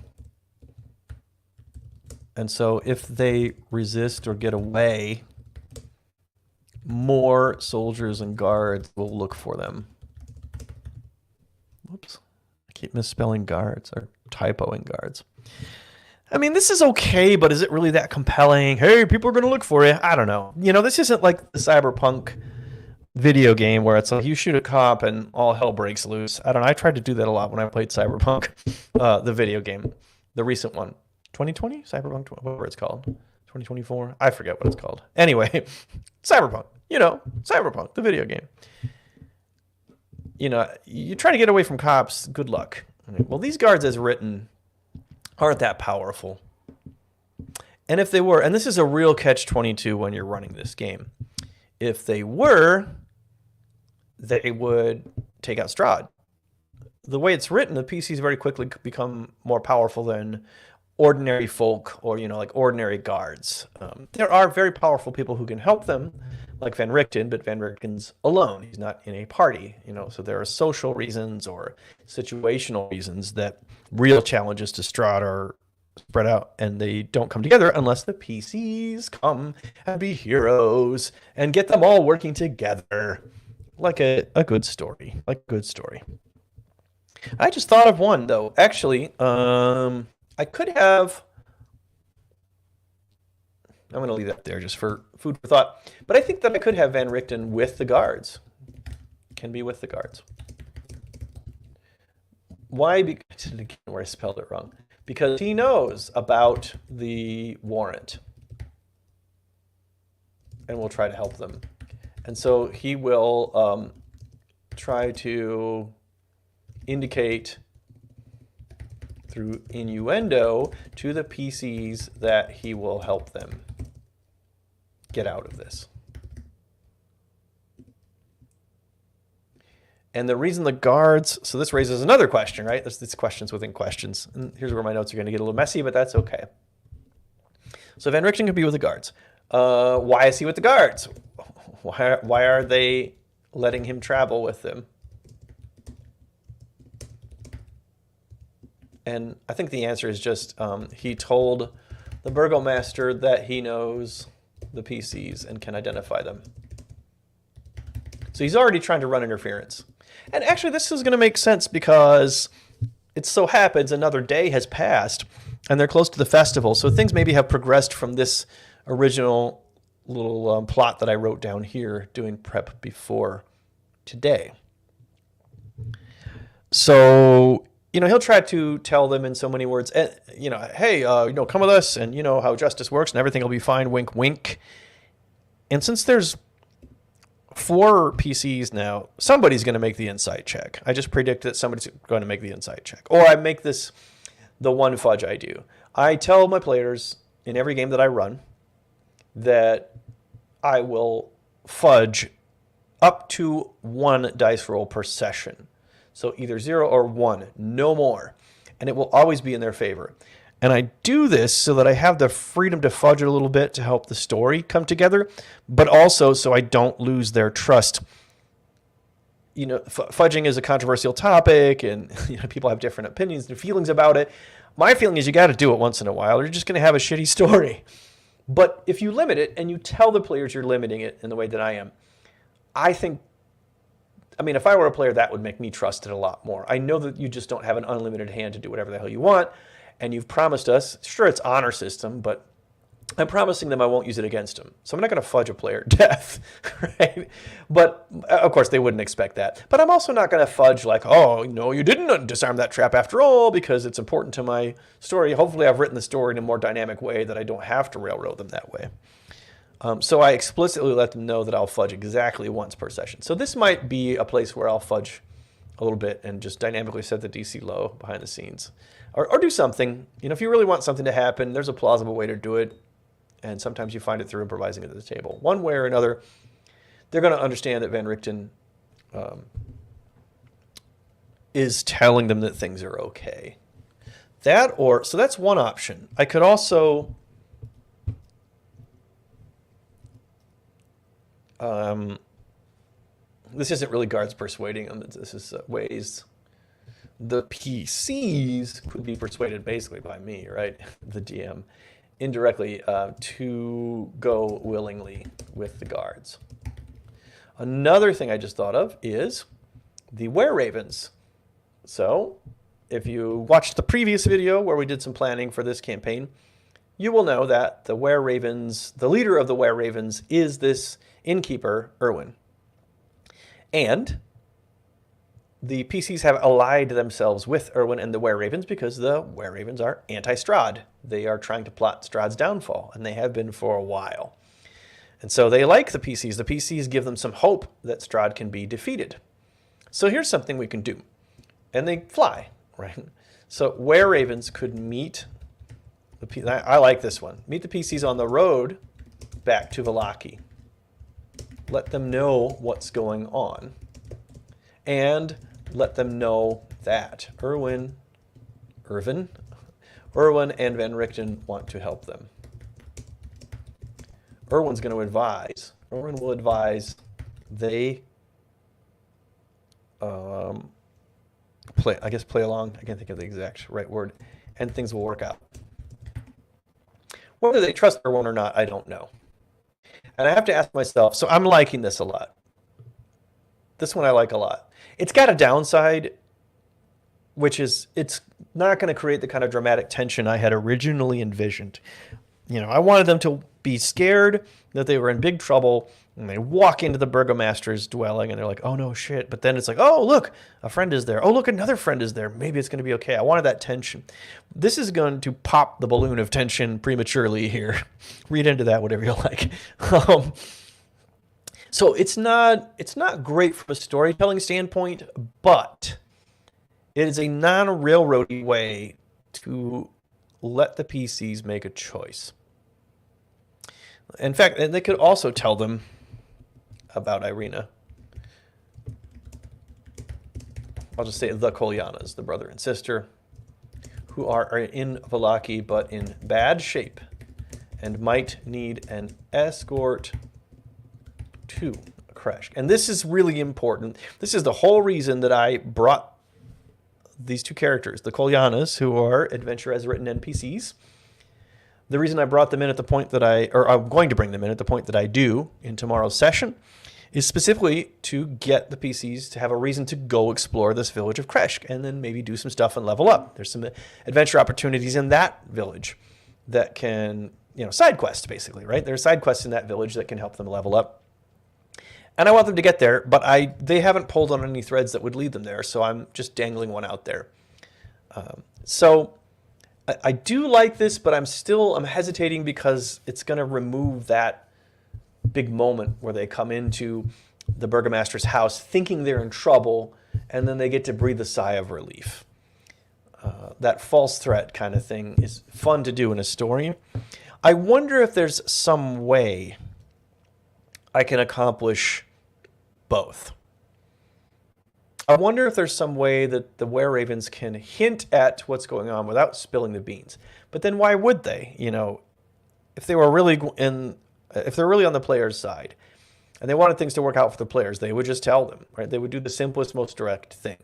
And so if they resist or get away, more soldiers and guards will look for them. Whoops. I keep misspelling guards or typoing guards. I mean, this is okay, but is it really that compelling? Hey, people are going to look for you. I don't know. You know, this isn't like the Cyberpunk video game where it's like you shoot a cop and all hell breaks loose. I don't know. I tried to do that a lot when I played Cyberpunk, the video game, the recent one. 2020? Cyberpunk, whatever it's called. 2024? I forget what it's called. Anyway, Cyberpunk. You know, Cyberpunk, the video game. You know, you try to get away from cops, good luck. Well, these guards as written aren't that powerful. And if they were, and this is a real catch-22 when you're running this game, if they were, they would take out Strahd. The way it's written, the PCs very quickly become more powerful than ordinary folk or, you know, like ordinary guards. There are very powerful people who can help them, like Van Richten, but Van Richten's alone. He's not in a party, you know, so there are social reasons or situational reasons that real challenges to Strahd are spread out, and they don't come together unless the PCs come and be heroes and get them all working together. Like a good story, like a good story. I just thought of one, though. Actually, I could have... I'm going to leave that there just for food for thought. But I think that I could have Van Richten with the guards. Can be with the guards. Why? Because, again, where I spelled it wrong. Because he knows about the warrant. And will try to help them. And so he will try to indicate through innuendo to the PCs that he will help them get out of this. And the reason the guards, so this raises another question, right? This questions within questions. And here's where my notes are going to get a little messy, but that's okay. So Van Richten could be with the guards. Why is he with the guards? Why are they letting him travel with them? And I think the answer is just he told the Burgomaster that he knows the PCs and can identify them. So he's already trying to run interference. And actually, this is going to make sense because it so happens another day has passed and they're close to the festival. So things maybe have progressed from this original little plot that I wrote down here doing prep before today. So, you know, he'll try to tell them in so many words, you know, hey, you know, come with us and you know how justice works and everything will be fine, wink, wink. And since there's 4 PCs now, somebody's going to make the insight check. I just predict that somebody's going to make the insight check. Or I make this the one fudge I do. I tell my players in every game that I run that I will fudge up to 1 dice roll per session. So either 0 or 1, no more. And it will always be in their favor. And I do this so that I have the freedom to fudge it a little bit to help the story come together, but also so I don't lose their trust. You know, fudging is a controversial topic, and you know, people have different opinions and feelings about it. My feeling is you got to do it once in a while, or you're just going to have a shitty story. But if you limit it and you tell the players you're limiting it in the way that I am, I think, I mean, if I were a player, that would make me trust it a lot more. I know that you just don't have an unlimited hand to do whatever the hell you want. And you've promised us, sure, it's honor system, but I'm promising them I won't use it against them. So I'm not going to fudge a player to death, right? But of course they wouldn't expect that. But I'm also not going to fudge like, oh, no, you didn't disarm that trap after all, because it's important to my story. Hopefully I've written the story in a more dynamic way that I don't have to railroad them that way. So I explicitly let them know that I'll fudge exactly once per session. So this might be a place where I'll fudge a little bit and just dynamically set the DC low behind the scenes. Or do something. You know, if you really want something to happen, there's a plausible way to do it. And sometimes you find it through improvising at the table. One way or another, they're going to understand that Van Richten is telling them that things are okay. So that's one option. I could also this isn't really guards persuading them. This is ways the PCs could be persuaded basically by me, right? The DM. Indirectly to go willingly with the guards. Another thing I just thought of is the Were-Ravens. So if you watched the previous video where we did some planning for this campaign, you will know that the Were-Ravens, the leader of the Were-Ravens is this innkeeper, Erwin. And the PCs have allied themselves with Erwin and the Were-Ravens because the Were-Ravens are anti-Strahd. They are trying to plot Strahd's downfall, and they have been for a while. And so they like the PCs. The PCs give them some hope that Strahd can be defeated. So here's something we can do. And they fly, right? So Were-Ravens could meet I like this one. Meet the PCs on the road back to Vallaki. Let them know what's going on. And let them know that Erwin and Van Richten want to help them. Erwin will advise they play along. I can't think of the exact right word. And things will work out. Whether they trust Erwin or not, I don't know. And I have to ask myself, so I'm liking this a lot. This one I like a lot. It's got a downside, which is it's not going to create the kind of dramatic tension I had originally envisioned. You know, I wanted them to be scared that they were in big trouble, and they walk into the burgomaster's dwelling, and they're like, oh, no, shit. But then it's like, oh, look, a friend is there. Oh, look, another friend is there. Maybe it's going to be okay. I wanted that tension. This is going to pop the balloon of tension prematurely here. Read into that whatever you like. So it's not great from a storytelling standpoint, but it is a non-railroady way to let the PCs make a choice. In fact, and they could also tell them about Irina. I'll just say the Kolyanas, the brother and sister, who are in Vallaki but in bad shape and might need an escort to Kreshk. And this is really important. This is the whole reason that I brought these two characters, the Kolyanas, who are Adventure as Written NPCs. The reason I brought them in at the point that I'm going to bring them in at the point that I do in tomorrow's session, is specifically to get the PCs to have a reason to go explore this village of Kreshk and then maybe do some stuff and level up. There's some adventure opportunities in that village that can, side quests basically, right? There's side quests in that village that can help them level up. And I want them to get there, but they haven't pulled on any threads that would lead them there, so I'm just dangling one out there. So I do like this, but I'm hesitating because it's going to remove that big moment where they come into the burgomaster's house thinking they're in trouble, and then they get to breathe a sigh of relief. That false threat kind of thing is fun to do in a story. I wonder if there's some way I can accomplish both. I wonder if there's some way that the Were-Ravens can hint at what's going on without spilling the beans. But then why would they? If they were really if they're really on the player's side and they wanted things to work out for the players, they would just tell them, right? They would do the simplest, most direct thing.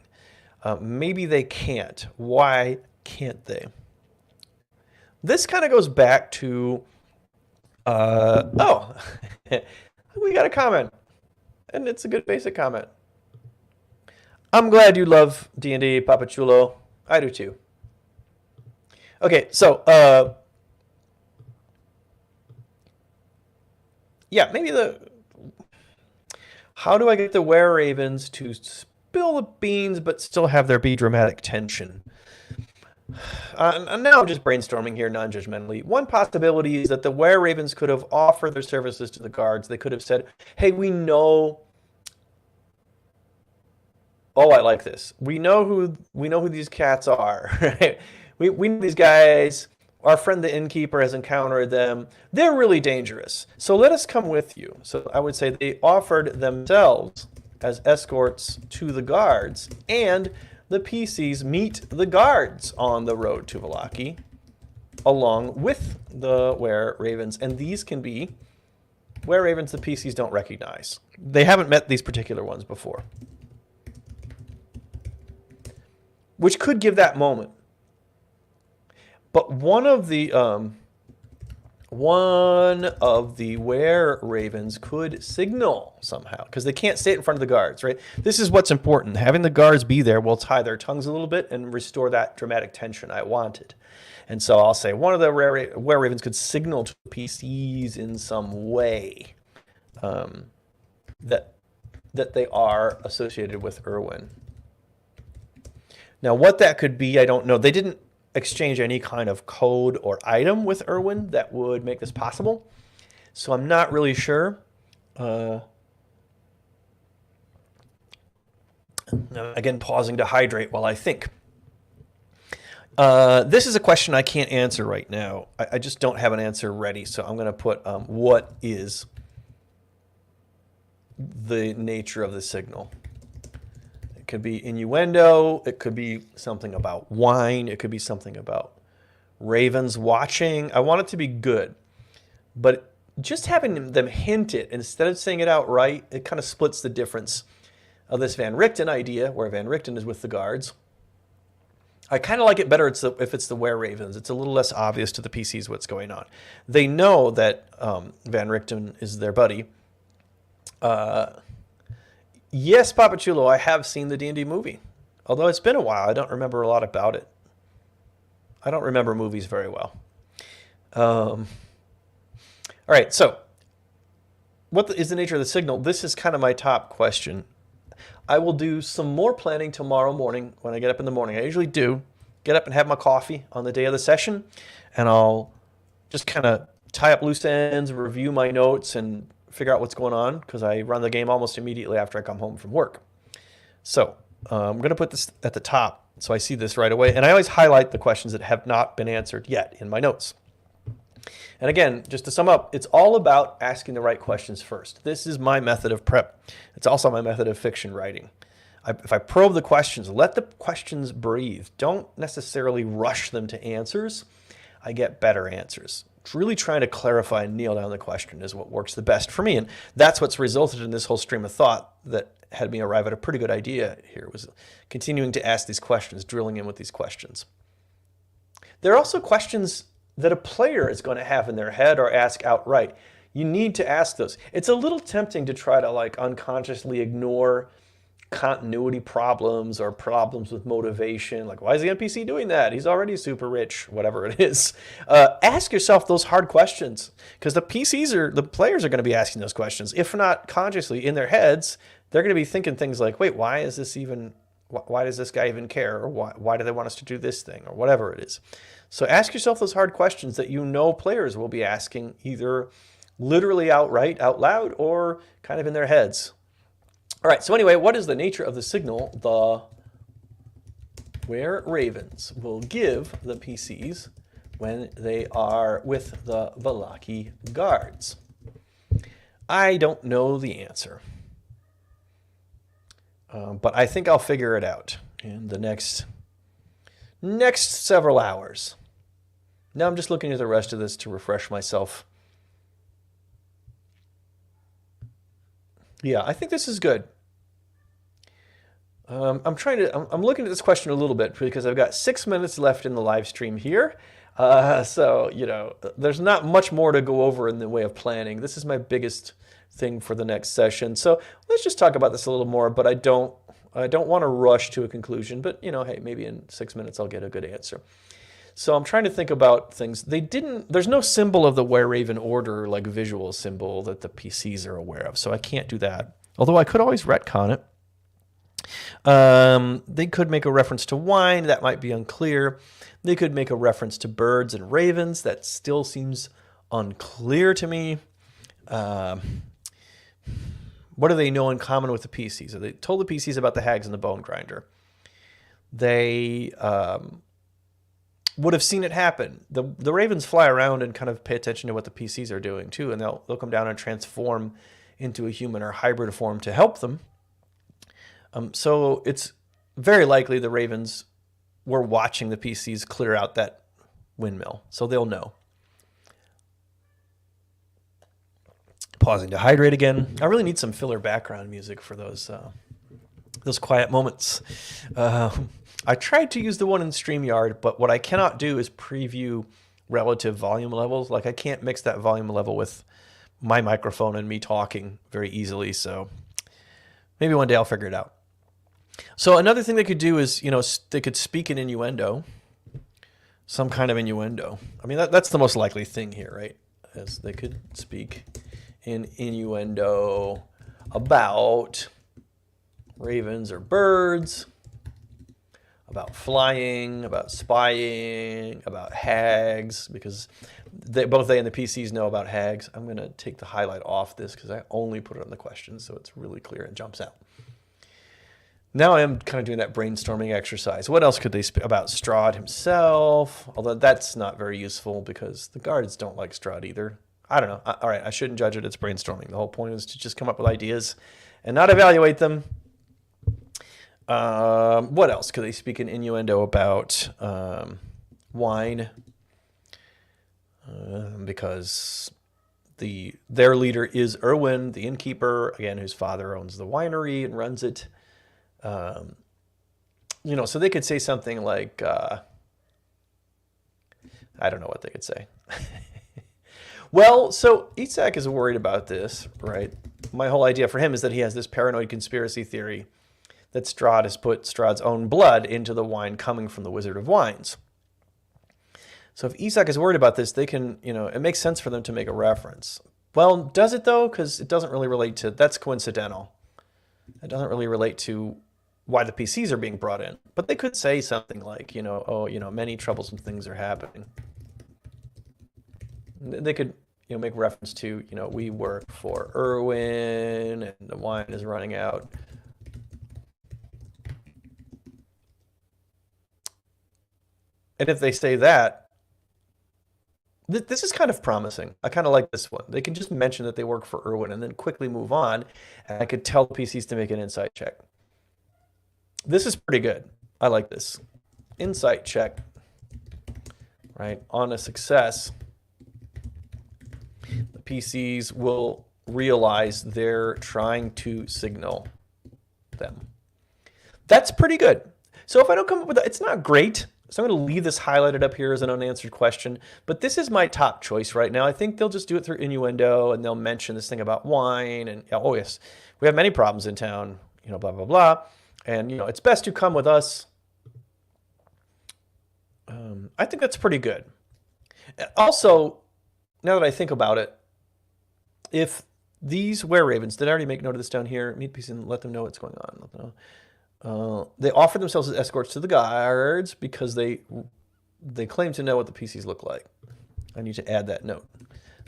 Maybe they can't. Why can't they? This kind of goes back to, we got a comment, and it's a good basic comment. I'm glad you love D&D, Papa Chulo. I do too. Okay, so yeah, maybe how do I get the Were Ravens to spill the beans but still have there be dramatic tension? And now I'm just brainstorming here non-judgmentally. One possibility is that the Were Ravens could have offered their services to the guards. They could have said, hey, we know... Oh, I like this. We know who these cats are, right? We know these guys. Our friend the innkeeper has encountered them. They're really dangerous. So let us come with you. So I would say they offered themselves as escorts to the guards, and the PCs meet the guards on the road to Vallaki along with the Were Ravens. And these can be Were Ravens the PCs don't recognize. They haven't met these particular ones before, which could give that moment. But one of the Were Ravens could signal somehow, because they can't say it in front of the guards, right? This is what's important. Having the guards be there will tie their tongues a little bit and restore that dramatic tension I wanted. And so I'll say one of the Were Ravens could signal to PCs in some way that they are associated with Irwin. Now, what that could be, I don't know. They didn't exchange any kind of code or item with Irwin that would make this possible. So I'm not really sure. Again, pausing to hydrate while I think. This is a question I can't answer right now. I just don't have an answer ready. So I'm going to put what is the nature of the signal? It could be innuendo. It could be something about wine. It could be something about ravens watching. I want it to be good. But just having them hint it instead of saying it outright, it kind of splits the difference of this Van Richten idea, where Van Richten is with the guards. I kind of like it better if it's the Were Ravens. It's a little less obvious to the PCs what's going on. They know that Van Richten is their buddy. Yes, Papachulo, I have seen the D&D movie. Although it's been a while, I don't remember a lot about it. I don't remember movies very well. All right, so what is the nature of the signal? This is kind of my top question. I will do some more planning tomorrow morning when I get up in the morning. I usually do get up and have my coffee on the day of the session, and I'll just kind of tie up loose ends, review my notes, and figure out what's going on, because I run the game almost immediately after I come home from work. So I'm going to put this at the top so I see this right away. And I always highlight the questions that have not been answered yet in my notes. And again, just to sum up, it's all about asking the right questions first. This is my method of prep. It's also my method of fiction writing. If I probe the questions, let the questions breathe. Don't necessarily rush them to answers. I get better answers. Really trying to clarify and nail down the question is what works the best for me. And that's what's resulted in this whole stream of thought that had me arrive at a pretty good idea here, was continuing to ask these questions, drilling in with these questions. There are also questions that a player is going to have in their head or ask outright. You need to ask those. It's a little tempting to try to like unconsciously ignore continuity problems or problems with motivation, like why is the NPC doing that? He's already super rich, whatever it is. Ask yourself those hard questions, because the players are going to be asking those questions. If not consciously in their heads, they're going to be thinking things like, wait, why does this guy even care? Or why do they want us to do this thing, or whatever it is? So ask yourself those hard questions that you know players will be asking, either literally outright, out loud, or kind of in their heads. All right, so anyway, what is the nature of the signal the Were Ravens will give the PCs when they are with the Vallaki guards? I don't know the answer, but I think I'll figure it out in the next several hours. Now I'm just looking at the rest of this to refresh myself. Yeah, I think this is good. I'm looking at this question a little bit because I've got 6 minutes left in the live stream here. So, you know, there's not much more to go over in the way of planning. This is my biggest thing for the next session. So let's just talk about this a little more, but I don't want to rush to a conclusion, but you know, hey, maybe in 6 minutes I'll get a good answer. So I'm trying to think about things. There's no symbol of the Were Raven order, like visual symbol that the PCs are aware of. So I can't do that. Although I could always retcon it. They could make a reference to wine. That might be unclear. They could make a reference to birds and ravens. That still seems unclear to me. What do they know in common with the PCs? They told the PCs about the hags and the bone grinder. They would have seen it happen. The ravens fly around and kind of pay attention to what the PCs are doing too, and they'll come down and transform into a human or hybrid form to help them. So it's very likely the ravens were watching the PCs clear out that windmill, so they'll know. Pausing to hydrate again. I really need some filler background music for those quiet moments. I tried to use the one in StreamYard, but what I cannot do is preview relative volume levels. Like I can't mix that volume level with my microphone and me talking very easily. So maybe one day I'll figure it out. So another thing they could do is, they could speak in innuendo, some kind of innuendo. I mean, that's the most likely thing here, right? As they could speak in innuendo about ravens or birds, about flying, about spying, about hags, because both they and the PCs know about hags. I'm going to take the highlight off this because I only put it on the questions, so it's really clear and jumps out. Now I am kind of doing that brainstorming exercise. What else could they speak about? Strahd himself, although that's not very useful because the guards don't like Strahd either. I don't know. All right, I shouldn't judge it. It's brainstorming. The whole point is to just come up with ideas and not evaluate them. What else could they speak in innuendo about? Wine, because their leader is Erwin, the innkeeper, again, whose father owns the winery and runs it. So they could say something like, I don't know what they could say. Well, so Itzhak is worried about this, right? My whole idea for him is that he has this paranoid conspiracy theory that Strahd has put Strahd's own blood into the wine coming from the Wizard of Wines. So if Itzhak is worried about this, they can, it makes sense for them to make a reference. Well, does it though? Because it doesn't really relate to, that's coincidental. It doesn't really relate to why the PCs are being brought in. But they could say something like, many troublesome things are happening. They could, make reference to, we work for Erwin and the wine is running out. And if they say that, this is kind of promising. I kind of like this one. They can just mention that they work for Erwin and then quickly move on. And I could tell the PCs to make an insight check. This is pretty good. I like this. Insight check, right? On a success, the PCs will realize they're trying to signal them. That's pretty good. So if I don't come up with that, it's not great. So I'm going to leave this highlighted up here as an unanswered question, but this is my top choice right now. I think they'll just do it through innuendo and they'll mention this thing about wine and, oh yes, we have many problems in town, blah, blah, blah. And, it's best to come with us. I think that's pretty good. Also, now that I think about it, if these were-ravens, did I already make note of this down here? Meet peace and let them know what's going on. Let them know. They offer themselves as escorts to the guards because they claim to know what the PCs look like. I need to add that note.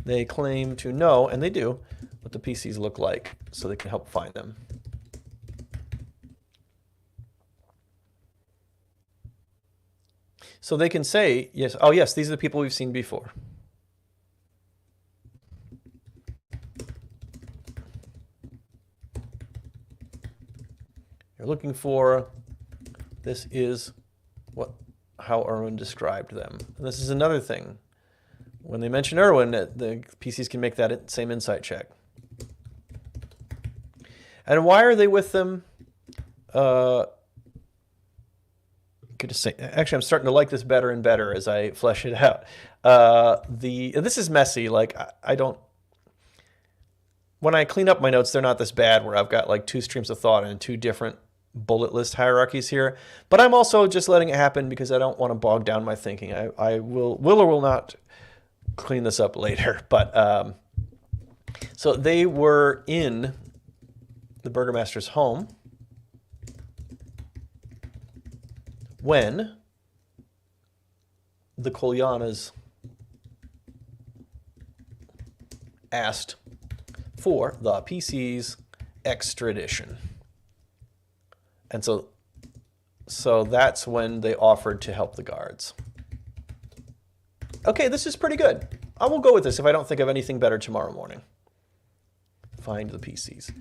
They claim to know, and they do, what the PCs look like so they can help find them. So they can say, yes, oh yes, these are the people we've seen before. You're looking for, this is how Erwin described them. And this is another thing. When they mention Erwin, the PCs can make that same insight check. And why are they with them? Could just say, actually, I'm starting to like this better and better as I flesh it out. This is messy. Like when I clean up my notes, they're not this bad where I've got like two streams of thought and two different bullet list hierarchies here, but I'm also just letting it happen because I don't want to bog down my thinking. I will or will not clean this up later. But so they were in the Burgomaster's home when the Kolyanas asked for the PC's extradition. And so that's when they offered to help the guards. Okay, this is pretty good. I will go with this if I don't think of anything better tomorrow morning. Find the PCs.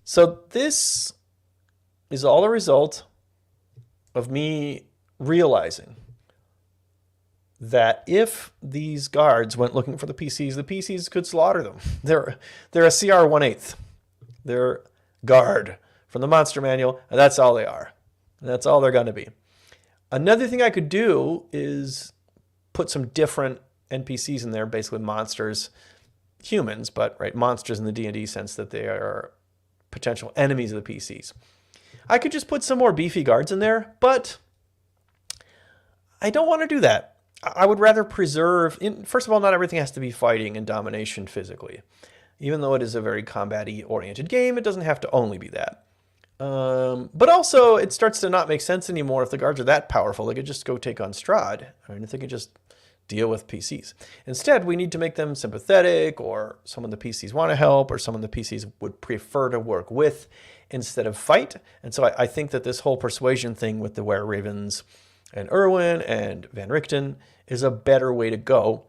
So this is all a result of me realizing that if these guards went looking for the PCs could slaughter them. They're a CR 1/8. They're guard from the monster manual, and that's all they are. And that's all they're going to be. Another thing I could do is put some different NPCs in there, basically monsters, humans, but right, monsters in the D&D sense that they are potential enemies of the PCs. I could just put some more beefy guards in there, but I don't want to do that. I would rather preserve, first of all, not everything has to be fighting and domination physically. Even though it is a very combat-y oriented game, it doesn't have to only be that. But also, it starts to not make sense anymore if the guards are that powerful. They could just go take on Strahd. I mean, if they could just deal with PCs. Instead, we need to make them sympathetic, or someone the PCs want to help, or someone the PCs would prefer to work with instead of fight. And so I think that this whole persuasion thing with the Were-Ravens and Erwin and Van Richten is a better way to go,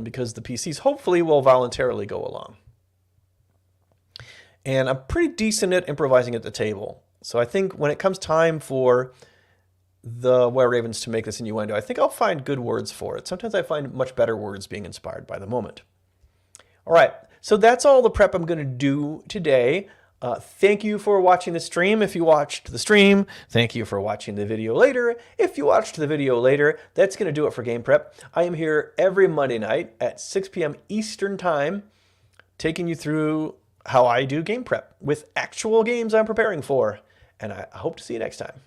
because the PCs hopefully will voluntarily go along. And I'm pretty decent at improvising at the table. So I think when it comes time for the Were-Ravens to make this innuendo, I think I'll find good words for it. Sometimes I find much better words being inspired by the moment. All right, so that's all the prep I'm going to do today. Thank you for watching the stream if you watched the stream. Thank you for watching the video later if you watched the video later. That's going to do it for Game Prep. I am here every Monday night at 6 p.m. Eastern Time, taking you through how I do game prep with actual games I'm preparing for. And I hope to see you next time.